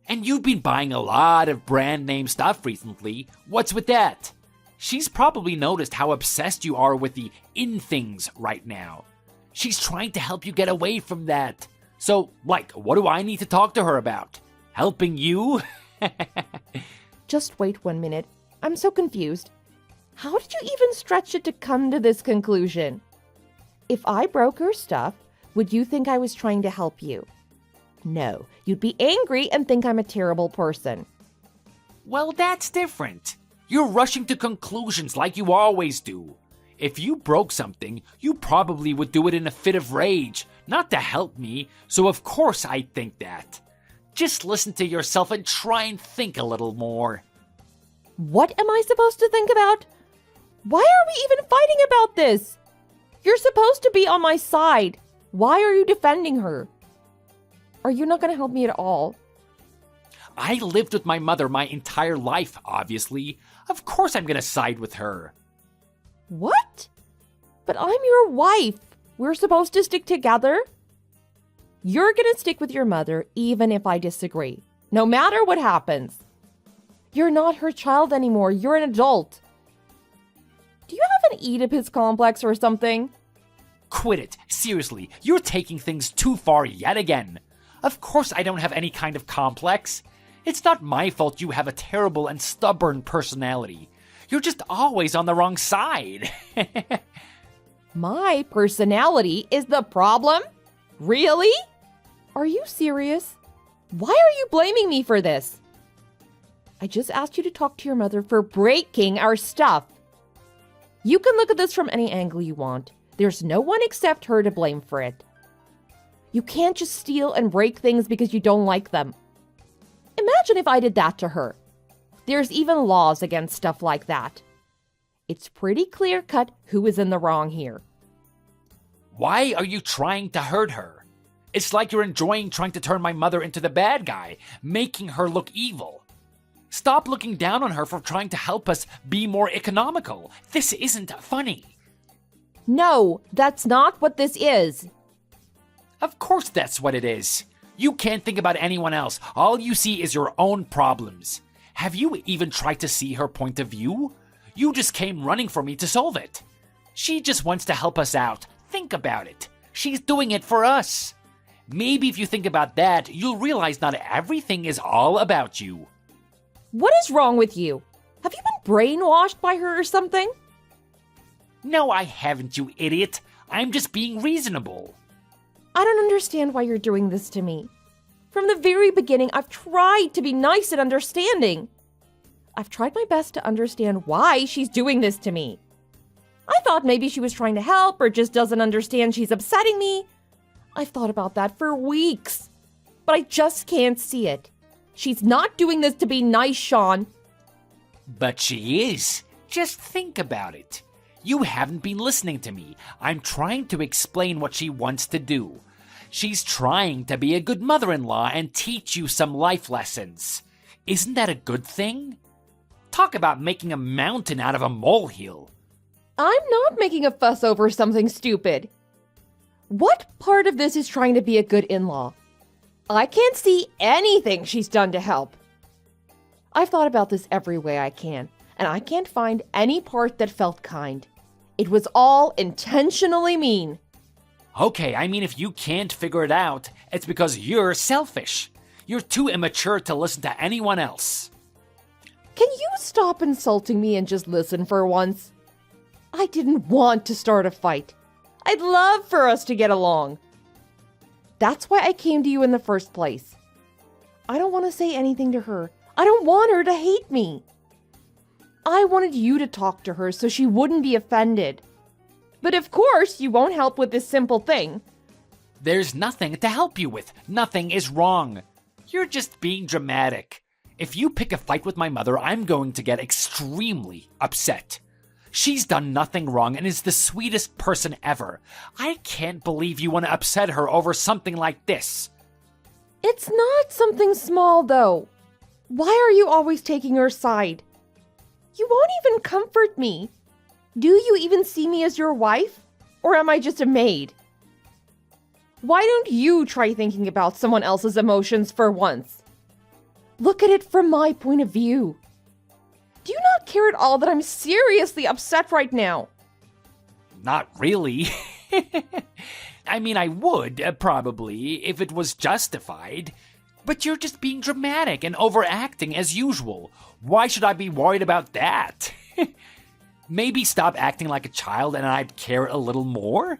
And you've been buying a lot of brand name stuff recently. What's with that? She's probably noticed how obsessed you are with the in things right now. She's trying to help you get away from that. So, what do I need to talk to her about? Helping you? Just wait 1 minute. I'm so confused. How did you even stretch it to come to this conclusion? If I broke her stuff, would you think I was trying to help you? No, you'd be angry and think I'm a terrible person. Well, that's different. You're rushing to conclusions like you always do. If you broke something, you probably would do it in a fit of rage, not to help me, so of course I'd think that. Just listen to yourself and try and think a little more. What am I supposed to think about? Why are we even fighting about this? You're supposed to be on my side. Why are you defending her? Are you not going to help me at all? I lived with my mother my entire life, obviously. Of course I'm going to side with her. What? But I'm your wife. We're supposed to stick together? You're going to stick with your mother even if I disagree, no matter what happens. You're not her child anymore. You're an adult. Do you have an Oedipus complex or something? Quit it. Seriously, you're taking things too far yet again. Of course I don't have any kind of complex. It's not my fault you have a terrible and stubborn personality. You're just always on the wrong side. My personality is the problem? Really? Are you serious? Why are you blaming me for this? I just asked you to talk to your mother for breaking our stuff. You can look at this from any angle you want. There's no one except her to blame for it. You can't just steal and break things because you don't like them. Imagine if I did that to her. There's even laws against stuff like that. It's pretty clear-cut who is in the wrong here. Why are you trying to hurt her? It's like you're enjoying trying to turn my mother into the bad guy, making her look evil. Stop looking down on her for trying to help us be more economical. This isn't funny. No, that's not what this is. Of course that's what it is. You can't think about anyone else. All you see is your own problems. Have you even tried to see her point of view? You just came running for me to solve it. She just wants to help us out. think about it. She's doing it for us. Maybe if you think about that, you'll realize not everything is all about you. What is wrong with you? Have you been brainwashed by her or something? No, I haven't, you idiot. I'm just being reasonable. I don't understand why you're doing this to me. From the very beginning, I've tried to be nice and understanding. I've tried my best to understand why she's doing this to me. I thought maybe she was trying to help or just doesn't understand she's upsetting me. I've thought about that for weeks, but I just can't see it. She's not doing this to be nice, Sean. But she is. Just think about it. You haven't been listening to me. I'm trying to explain what she wants to do. She's trying to be a good mother-in-law and teach you some life lessons. Isn't that a good thing? Talk about making a mountain out of a molehill. I'm not making a fuss over something stupid. What part of this is trying to be a good in-law? I can't see anything she's done to help. I've thought about this every way I can, and I can't find any part that felt kind. It was all intentionally mean. Okay, I mean, if you can't figure it out, it's because you're selfish. You're too immature to listen to anyone else. Can you stop insulting me and just listen for once? I didn't want to start a fight. I'd love for us to get along. That's why I came to you in the first place. I don't want to say anything to her. I don't want her to hate me. I wanted you to talk to her so she wouldn't be offended. But of course, you won't help with this simple thing. There's nothing to help you with. Nothing is wrong. You're just being dramatic. If you pick a fight with my mother, I'm going to get extremely upset. She's done nothing wrong and is the sweetest person ever. I can't believe you want to upset her over something like this. It's not something small, though. Why are you always taking her side? You won't even comfort me. Do you even see me as your wife? Or am I just a maid? Why don't you try thinking about someone else's emotions for once? Look at it from my point of view. Do you not care at all that I'm seriously upset right now? Not really. I mean, I would, probably, if it was justified. But you're just being dramatic and overacting as usual. Why should I be worried about that? Maybe stop acting like a child and I'd care a little more?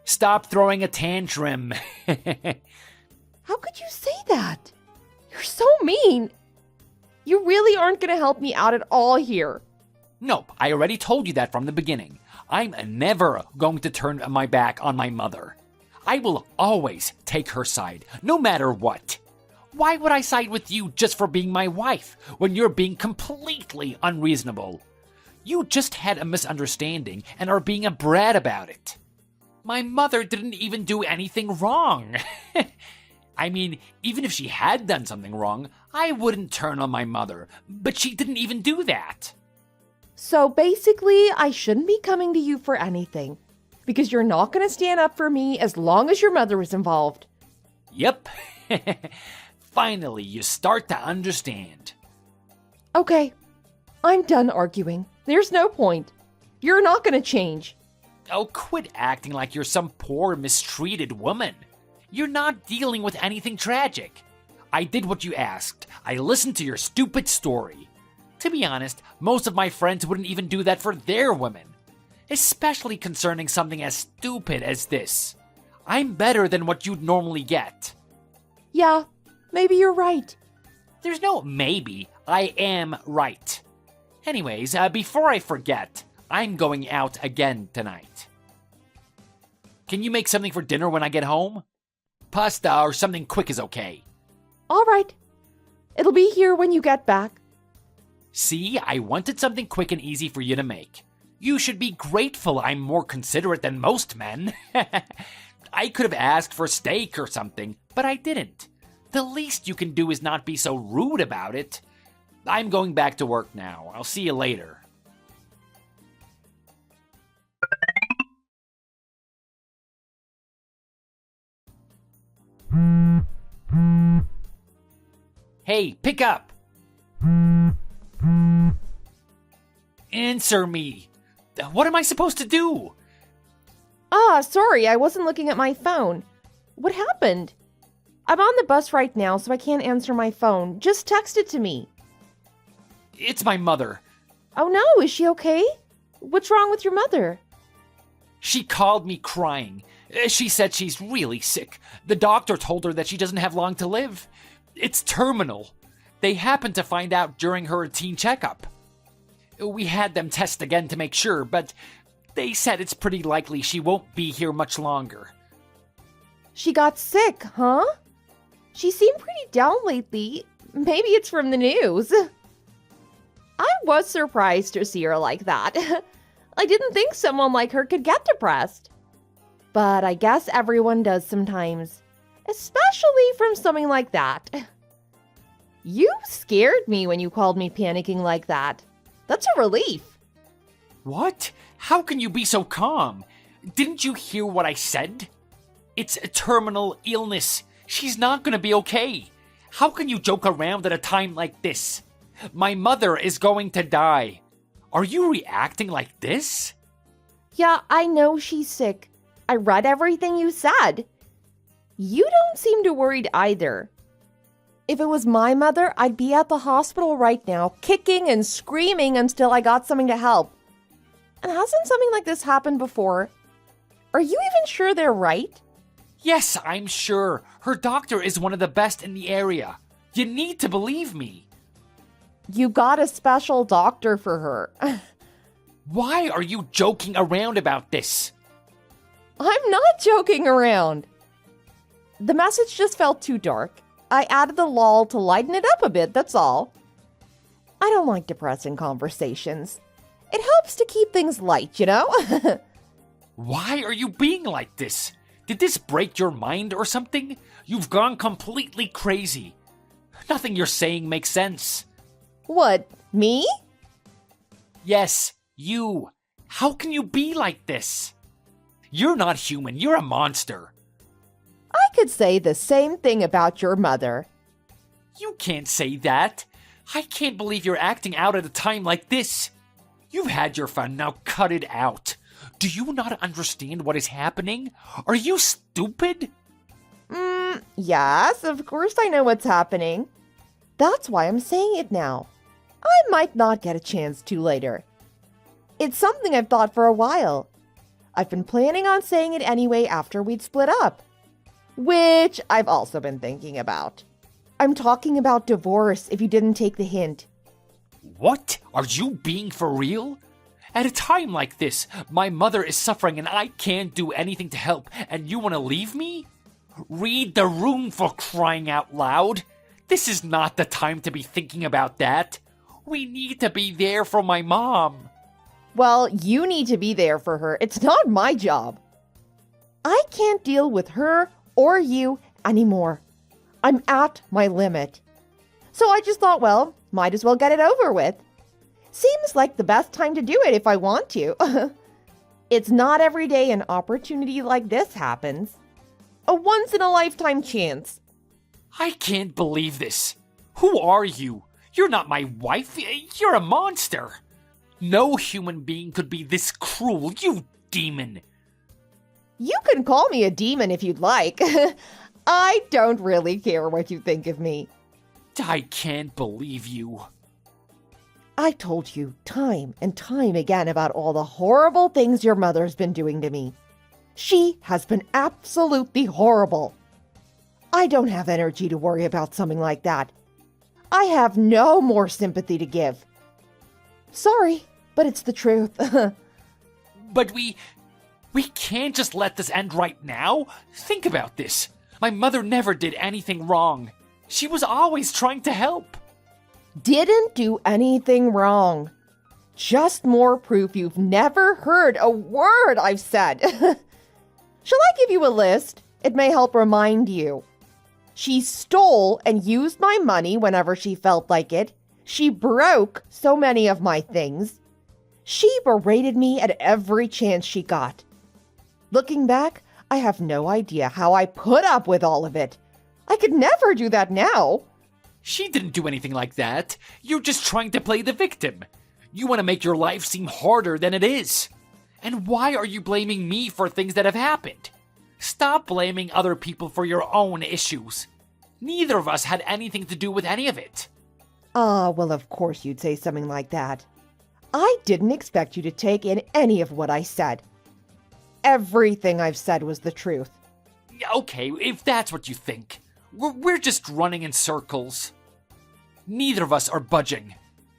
Stop throwing a tantrum. How could you say that? You're so mean. You really aren't going to help me out at all here. Nope, I already told you that from the beginning. I'm never going to turn my back on my mother. I will always take her side, no matter what. Why would I side with you just for being my wife when you're being completely unreasonable? You just had a misunderstanding and are being a brat about it. My mother didn't even do anything wrong. I mean, even if she had done something wrong, I wouldn't turn on my mother, but she didn't even do that. So basically, I shouldn't be coming to you for anything, because you're not going to stand up for me as long as your mother is involved. Yep. Finally, you start to understand. Okay, I'm done arguing. There's no point. You're not going to change. Oh, quit acting like you're some poor, mistreated woman. You're not dealing with anything tragic. I did what you asked. I listened to your stupid story. To be honest, most of my friends wouldn't even do that for their women. Especially concerning something as stupid as this. I'm better than what you'd normally get. Yeah, maybe you're right. There's no maybe. I am right. Anyways, before I forget, I'm going out again tonight. Can you make something for dinner when I get home? Pasta or something quick is okay. All right. It'll be here when you get back. See, I wanted something quick and easy for you to make. You should be grateful I'm more considerate than most men. I could have asked for steak or something, but I didn't. The least you can do is not be so rude about it. I'm going back to work now. I'll see you later. Hey, pick up! Answer me! What am I supposed to do? Sorry, I wasn't looking at my phone. What happened? I'm on the bus right now, so I can't answer my phone. Just text it to me. It's my mother. Oh no, is she okay? What's wrong with your mother? She called me crying. She said she's really sick. The doctor told her that she doesn't have long to live. It's terminal. They happened to find out during her routine checkup. We had them test again to make sure, but they said it's pretty likely she won't be here much longer. She got sick, huh? She seemed pretty down lately. Maybe it's from the news. I was surprised to see her like that. I didn't think someone like her could get depressed. But I guess everyone does sometimes. Especially from something like that. You scared me when you called me panicking like that. That's a relief. What? How can you be so calm? Didn't you hear what I said? It's a terminal illness. She's not gonna be okay. How can you joke around at a time like this? My mother is going to die. Are you reacting like this? Yeah, I know she's sick. I read everything you said. You don't seem too worried either. If it was my mother, I'd be at the hospital right now, kicking and screaming until I got something to help. And hasn't something like this happened before? Are you even sure they're right? Yes, I'm sure. Her doctor is one of the best in the area. You need to believe me. You got a special doctor for her. Why are you joking around about this? I'm not joking around. The message just felt too dark. I added the lol to lighten it up a bit, that's all. I don't like depressing conversations. It helps to keep things light, you know? Why are you being like this? Did this break your mind or something? You've gone completely crazy. Nothing you're saying makes sense. What, me? Yes, you. How can you be like this? You're not human, you're a monster. I could say the same thing about your mother. You can't say that. I can't believe you're acting out at a time like this. You've had your fun, now cut it out. Do you not understand what is happening? Are you stupid? Yes, of course I know what's happening. That's why I'm saying it now. I might not get a chance to later. It's something I've thought for a while. I've been planning on saying it anyway after we'd split up. Which I've also been thinking about. I'm talking about divorce if you didn't take the hint. What? Are you being for real? At a time like this, my mother is suffering and I can't do anything to help, and you want to leave me? Read the room, for crying out loud. This is not the time to be thinking about that. We need to be there for my mom. Well, you need to be there for her. It's not my job. I can't deal with her or you anymore. I'm at my limit. So I just thought, well, might as well get it over with. Seems like the best time to do it if I want to. It's not every day an opportunity like this happens. A once-in-a-lifetime chance. I can't believe this. Who are you? You're not my wife. You're a monster. No human being could be this cruel, you demon. You can call me a demon if you'd like. I don't really care what you think of me. I can't believe you. I told you time and time again about all the horrible things your mother's been doing to me. She has been absolutely horrible. I don't have energy to worry about something like that. I have no more sympathy to give. Sorry, but it's the truth. But we can't just let this end right now. Think about this. My mother never did anything wrong. She was always trying to help. Didn't do anything wrong. Just more proof you've never heard a word I've said. Shall I give you a list? It may help remind you. She stole and used my money whenever she felt like it. She broke so many of my things. She berated me at every chance she got. Looking back, I have no idea how I put up with all of it. I could never do that now. She didn't do anything like that. You're just trying to play the victim. You want to make your life seem harder than it is. And why are you blaming me for things that have happened? Stop blaming other people for your own issues. Neither of us had anything to do with any of it. Well, of course you'd say something like that. I didn't expect you to take in any of what I said. Everything I've said was the truth. Okay, if that's what you think. We're just running in circles. Neither of us are budging.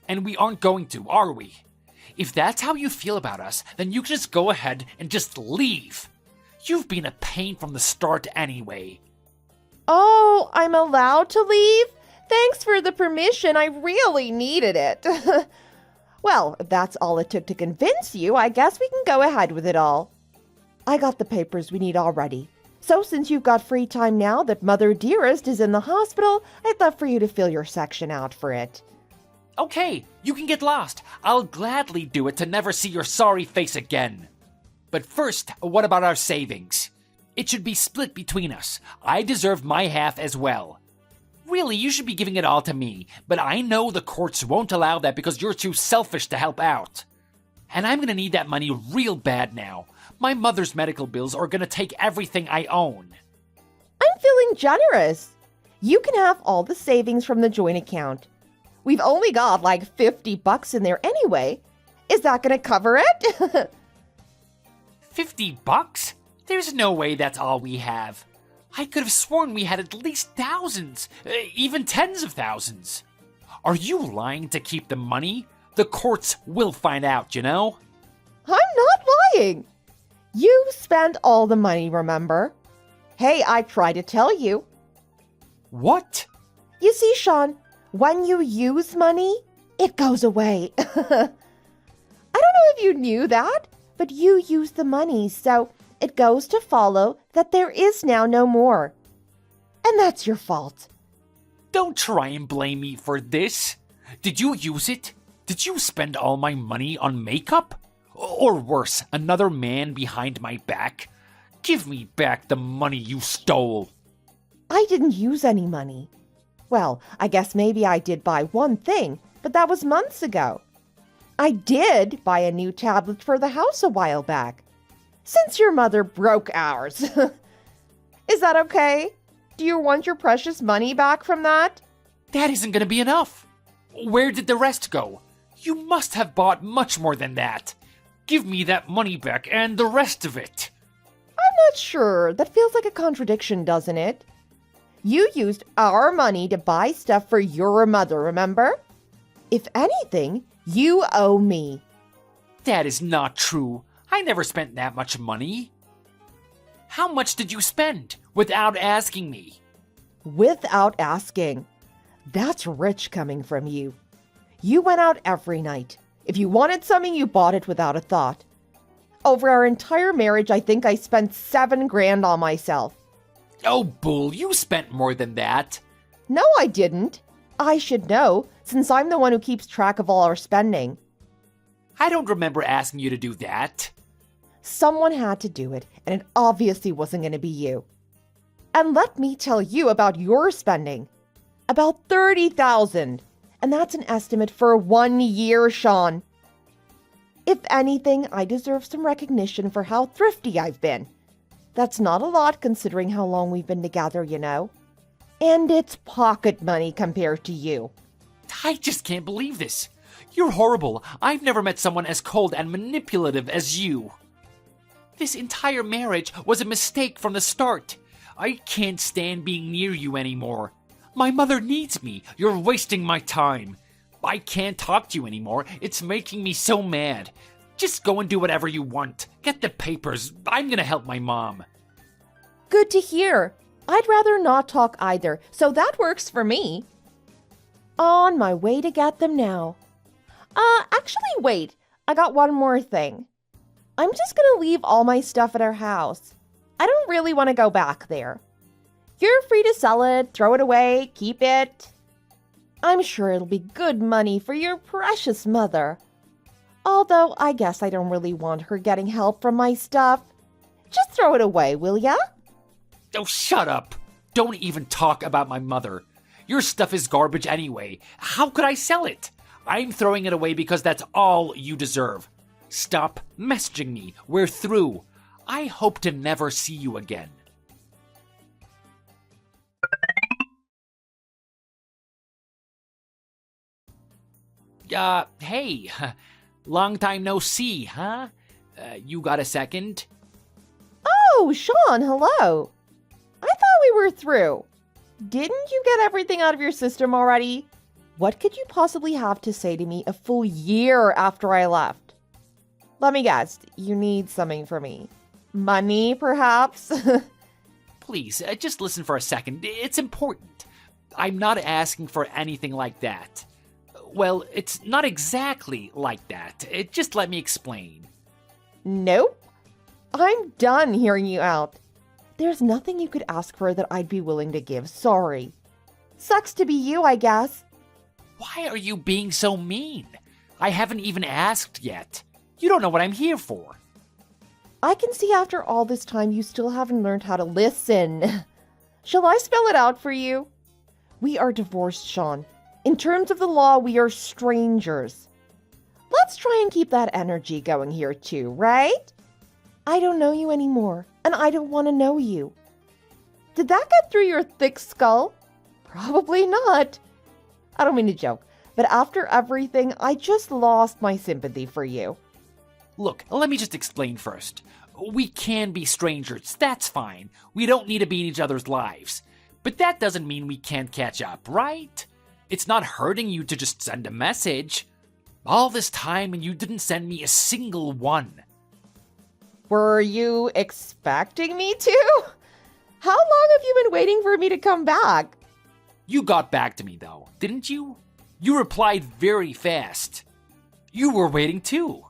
And we aren't going to, are we? If that's how you feel about us, then you can just go ahead and just leave. You've been a pain from the start anyway. Oh, I'm allowed to leave? Thanks for the permission. I really needed it. Well, if that's all it took to convince you, I guess we can go ahead with it all. I got the papers we need already. So since you've got free time now that Mother Dearest is in the hospital, I'd love for you to fill your section out for it. Okay, you can get lost. I'll gladly do it to never see your sorry face again. But first, what about our savings? It should be split between us. I deserve my half as well. Really, you should be giving it all to me, but I know the courts won't allow that because you're too selfish to help out. And I'm gonna need that money real bad now. My mother's medical bills are gonna take everything I own. I'm feeling generous. You can have all the savings from the joint account. We've only got like $50 in there anyway. Is that gonna cover it? $50? There's no way that's all we have. I could have sworn we had at least thousands, even tens of thousands. Are you lying to keep the money? The courts will find out, you know? I'm not lying. You spent all the money, remember? Hey, I tried to tell you. What? You see, Sean, when you use money, it goes away. I don't know if you knew that, but you use the money, so it goes to follow that there is now no more. And that's your fault. Don't try and blame me for this. Did you use it? Did you spend all my money on makeup? Or worse, another man behind my back? Give me back the money you stole. I didn't use any money. Well, I guess maybe I did buy one thing, but that was months ago. I did buy a new tablet for the house a while back, since your mother broke ours. Is that okay? Do you want your precious money back from that? That isn't going to be enough. Where did the rest go? You must have bought much more than that. Give me that money back and the rest of it. I'm not sure. That feels like a contradiction, doesn't it? You used our money to buy stuff for your mother, remember? If anything, you owe me. That is not true. I never spent that much money. How much did you spend without asking me? Without asking. That's rich coming from you. You went out every night. If you wanted something, you bought it without a thought. Over our entire marriage, I think I spent $7 grand on myself. Oh, bull, you spent more than that. No, I didn't. I should know, since I'm the one who keeps track of all our spending. I don't remember asking you to do that. Someone had to do it, and it obviously wasn't going to be you. And let me tell you about your spending. About $30,000. And that's an estimate for 1 year, Sean. If anything, I deserve some recognition for how thrifty I've been. That's not a lot considering how long we've been together, you know. And it's pocket money compared to you. I just can't believe this. You're horrible. I've never met someone as cold and manipulative as you. This entire marriage was a mistake from the start. I can't stand being near you anymore. My mother needs me. You're wasting my time. I can't talk to you anymore. It's making me so mad. Just go and do whatever you want. Get the papers. I'm gonna help my mom. Good to hear. I'd rather not talk either, so that works for me. On my way to get them now. Actually, wait. I got one more thing. I'm just gonna leave all my stuff at our house. I don't really want to go back there. You're free to sell it, throw it away, keep it. I'm sure it'll be good money for your precious mother. Although I guess I don't really want her getting help from my stuff. Just throw it away, will ya? Oh, shut up. Don't even talk about my mother. Your stuff is garbage anyway. How could I sell it? I'm throwing it away because that's all you deserve. Stop messaging me. We're through. I hope to never see you again. Hey. Long time no see, huh? You got a second? Oh, Sean, hello. I thought we were through. Didn't you get everything out of your system already? What could you possibly have to say to me a full year after I left? Let me guess, you need something from me. Money, perhaps? Please, just listen for a second. It's important. I'm not asking for anything like that. Well, it's not exactly like that. Just let me explain. Nope. I'm done hearing you out. There's nothing you could ask for that I'd be willing to give. Sorry. Sucks to be you, I guess. Why are you being so mean? I haven't even asked yet. You don't know what I'm here for. I can see after all this time you still haven't learned how to listen. Shall I spell it out for you? We are divorced, Sean. In terms of the law, we are strangers. Let's try and keep that energy going here too, right? I don't know you anymore, and I don't want to know you. Did that get through your thick skull? Probably not. I don't mean to joke, but after everything, I just lost my sympathy for you. Look, let me just explain first. We can be strangers, that's fine. We don't need to be in each other's lives. But that doesn't mean we can't catch up, right? It's not hurting you to just send a message. All this time and you didn't send me a single one. Were you expecting me to? How long have you been waiting for me to come back? You got back to me though, didn't you? You replied very fast. You were waiting too.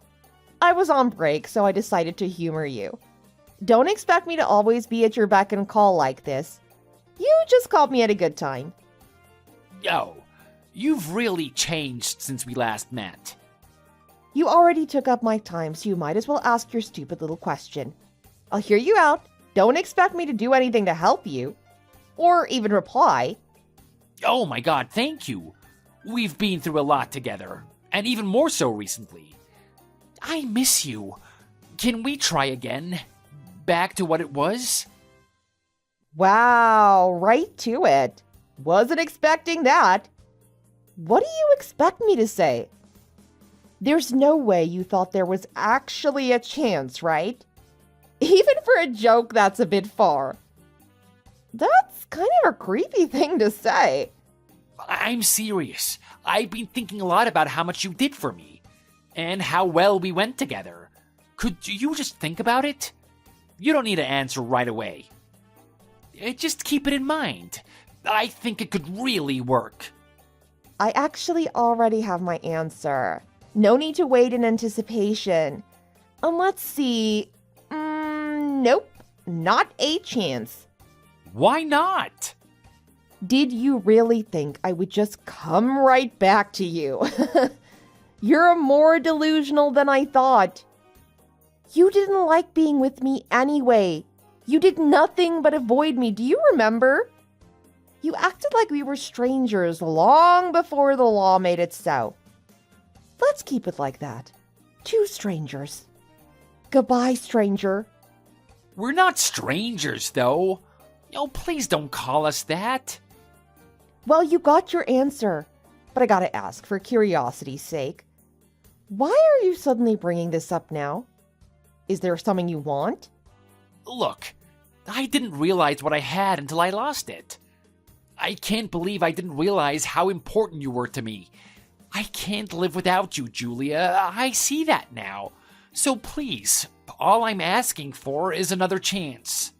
I was on break, so I decided to humor you. Don't expect me to always be at your beck and call like this. You just called me at a good time. Yo, you've really changed since we last met. You already took up my time, so you might as well ask your stupid little question. I'll hear you out. Don't expect me to do anything to help you. Or even reply. Oh my god, thank you. We've been through a lot together, and even more so recently. I miss you. Can we try again? Back to what it was? Wow, right to it. Wasn't expecting that. What do you expect me to say? There's no way you thought there was actually a chance, right? Even for a joke, that's a bit far. That's kind of a creepy thing to say. I'm serious. I've been thinking a lot about how much you did for me, and how well we went together. Could you just think about it? You don't need to answer right away. Just keep it in mind. I think it could really work. I actually already have my answer. No need to wait in anticipation. Let's see. Nope. Not a chance. Why not? Did you really think I would just come right back to you? You're more delusional than I thought. You didn't like being with me anyway. You did nothing but avoid me. Do you remember? You acted like we were strangers long before the law made it so. Let's keep it like that. Two strangers. Goodbye, stranger. We're not strangers, though. No, please don't call us that. Well, you got your answer. But I gotta ask, for curiosity's sake, why are you suddenly bringing this up now? Is there something you want? Look, I didn't realize what I had until I lost it. I can't believe I didn't realize how important you were to me. I can't live without you, Julia. I see that now. So please, all I'm asking for is another chance.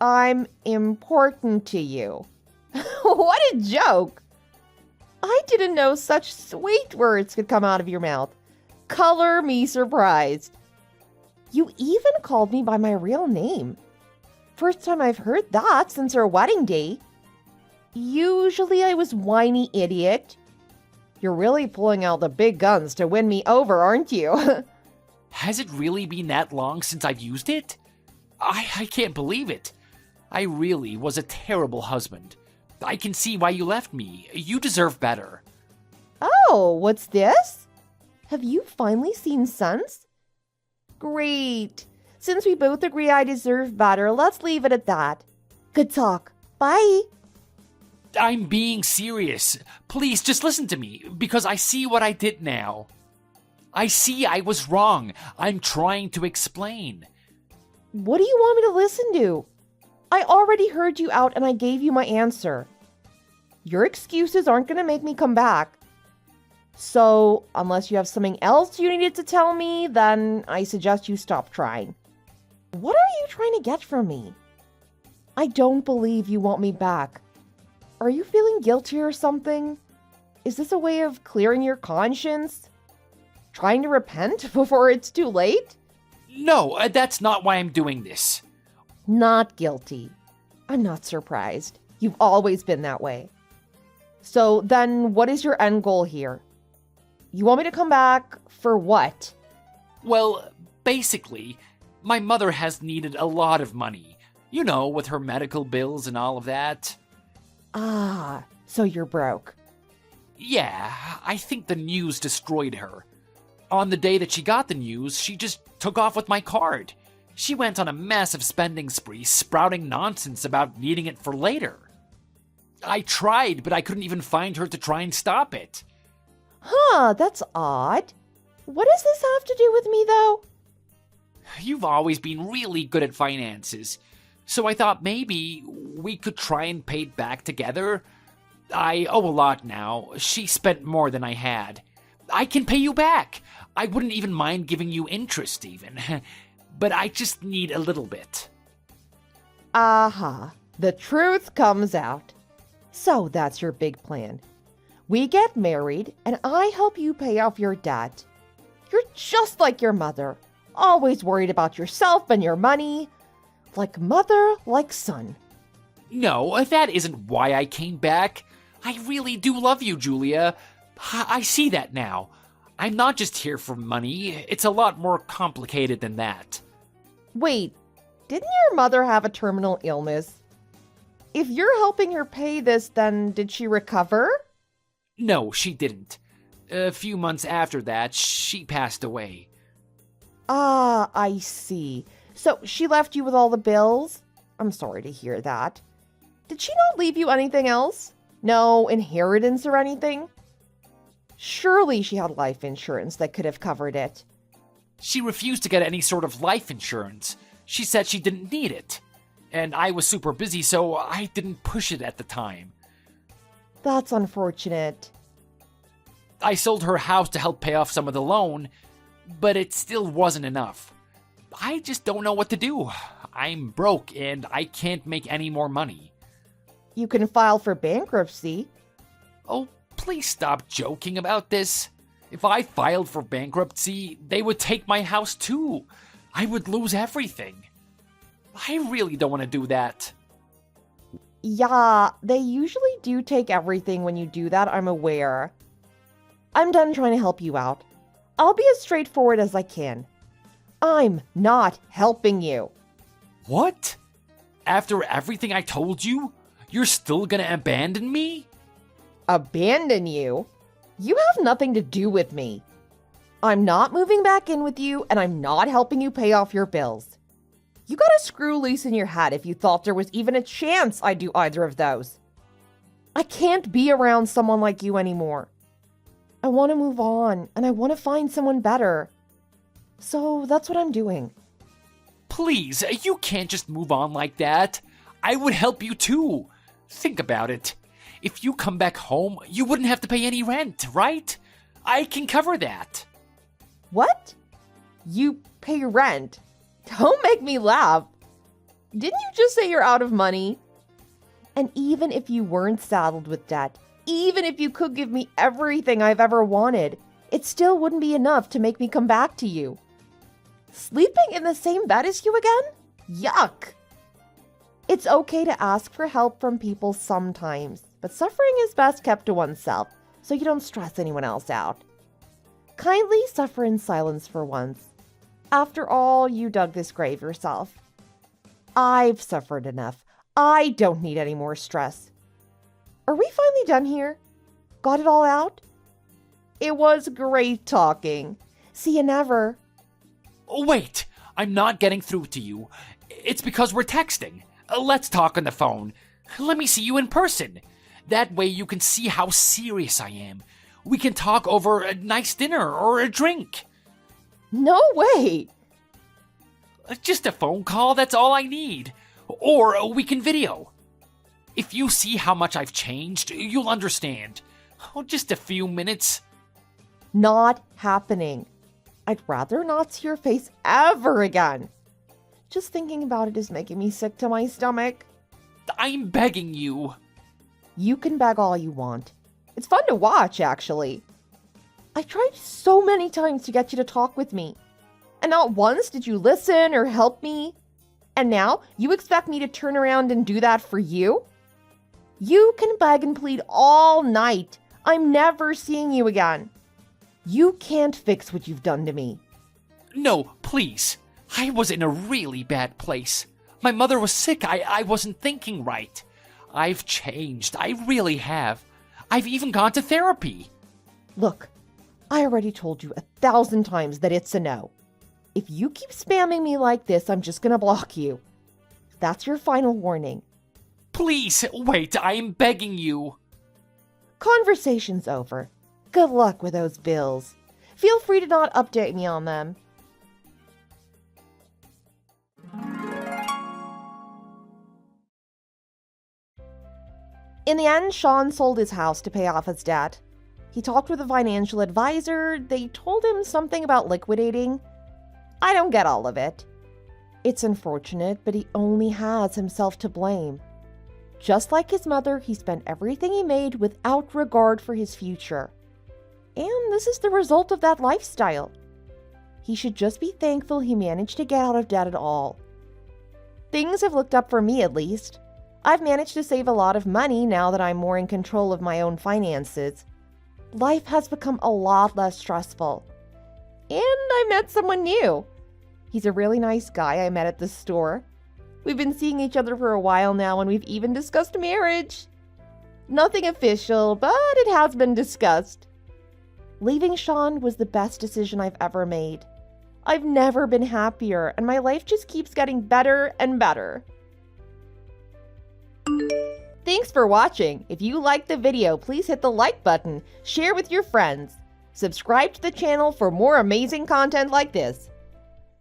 I'm important to you. What a joke! I didn't know such sweet words could come out of your mouth. Color me surprised. You even called me by my real name. First time I've heard that since our wedding day. Usually I was whiny idiot. You're really pulling out the big guns to win me over, aren't you? Has it really been that long since I've used it? I can't believe it. I really was a terrible husband. I can see why you left me. You deserve better. Oh, what's this? Have you finally seen sense? Great. Since we both agree I deserve better, let's leave it at that. Good talk. Bye. I'm being serious. Please, just listen to me, because I see what I did now. I see I was wrong. I'm trying to explain. What do you want me to listen to? I already heard you out and I gave you my answer. Your excuses aren't going to make me come back. So, unless you have something else you needed to tell me, then I suggest you stop trying. What are you trying to get from me? I don't believe you want me back. Are you feeling guilty or something? Is this a way of clearing your conscience? Trying to repent before it's too late? No, that's not why I'm doing this. Not guilty. I'm not surprised. You've always been that way. So then what is your end goal here? You want me to come back for what? Well, basically, my mother has needed a lot of money. You know, with her medical bills and all of that. Ah, so you're broke. Yeah, I think the news destroyed her. On the day that she got the news, she just took off with my card. She went on a massive spending spree, sprouting nonsense about needing it for later. I tried, but I couldn't even find her to try and stop it. Huh, that's odd. What does this have to do with me, though? You've always been really good at finances, so I thought maybe we could try and pay it back together. I owe a lot now. She spent more than I had. I can pay you back. I wouldn't even mind giving you interest, even. But I just need a little bit. Aha, the truth comes out. So that's your big plan. We get married, and I help you pay off your debt. You're just like your mother, always worried about yourself and your money. Like mother, like son. No, that isn't why I came back. I really do love you, Julia. I see that now. I'm not just here for money. It's a lot more complicated than that. Wait, didn't your mother have a terminal illness? If you're helping her pay this, then did she recover? No, she didn't. A few months after that, she passed away. Ah, I see. So she left you with all the bills? I'm sorry to hear that. Did she not leave you anything else? No inheritance or anything? Surely she had life insurance that could have covered it. She refused to get any sort of life insurance. She said she didn't need it. And I was super busy, so I didn't push it at the time. That's unfortunate. I sold her house to help pay off some of the loan, but it still wasn't enough. I just don't know what to do. I'm broke and I can't make any more money. You can file for bankruptcy. Oh, please stop joking about this. If I filed for bankruptcy, they would take my house too. I would lose everything. I really don't want to do that. Yeah, they usually do take everything when you do that, I'm aware. I'm done trying to help you out. I'll be as straightforward as I can. I'm not helping you. What? After everything I told you, you're still gonna abandon me? Abandon you? You have nothing to do with me. I'm not moving back in with you, and I'm not helping you pay off your bills. You got a screw loose in your head if you thought there was even a chance I'd do either of those. I can't be around someone like you anymore. I want to move on, and I want to find someone better. So that's what I'm doing. Please, you can't just move on like that. I would help you too. Think about it. If you come back home, you wouldn't have to pay any rent, right? I can cover that. What? You pay rent? Don't make me laugh. Didn't you just say you're out of money? And even if you weren't saddled with debt, even if you could give me everything I've ever wanted, it still wouldn't be enough to make me come back to you. Sleeping in the same bed as you again? Yuck! It's okay to ask for help from people sometimes, but suffering is best kept to oneself, so you don't stress anyone else out. Kindly suffer in silence for once. After all, you dug this grave yourself. I've suffered enough. I don't need any more stress. Are we finally done here? Got it all out? It was great talking. See you never. Wait, I'm not getting through to you. It's because we're texting. Let's talk on the phone. Let me see you in person. That way you can see how serious I am. We can talk over a nice dinner or a drink. No way! Just a phone call, that's all I need. Or we can video. If you see how much I've changed, you'll understand. Oh, just a few minutes. Not happening. I'd rather not see your face ever again. Just thinking about it is making me sick to my stomach. I'm begging you. You can beg all you want. It's fun to watch, actually. I tried so many times to get you to talk with me. And not once did you listen or help me. And now you expect me to turn around and do that for you? You can beg and plead all night. I'm never seeing you again. You can't fix what you've done to me. No, please. I was in a really bad place. My mother was sick. I wasn't thinking right. I've changed. I really have. I've even gone to therapy. Look, I already told you 1,000 times that it's a no. If you keep spamming me like this, I'm just gonna block you. That's your final warning. Please, wait, I am begging you. Conversation's over. Good luck with those bills. Feel free to not update me on them. In the end, Sean sold his house to pay off his debt. He talked with a financial advisor. They told him something about liquidating. I don't get all of it. It's unfortunate, but he only has himself to blame. Just like his mother, he spent everything he made without regard for his future. And this is the result of that lifestyle. He should just be thankful he managed to get out of debt at all. Things have looked up for me, at least. I've managed to save a lot of money now that I'm more in control of my own finances. Life has become a lot less stressful. And I met someone new. He's a really nice guy I met at the store. We've been seeing each other for a while now, and we've even discussed marriage. Nothing official, but it has been discussed. Leaving Sean was the best decision I've ever made. I've never been happier, and my life just keeps getting better and better. Thanks for watching. If you liked the video, please hit the like button, share with your friends. Subscribe to the channel for more amazing content like this.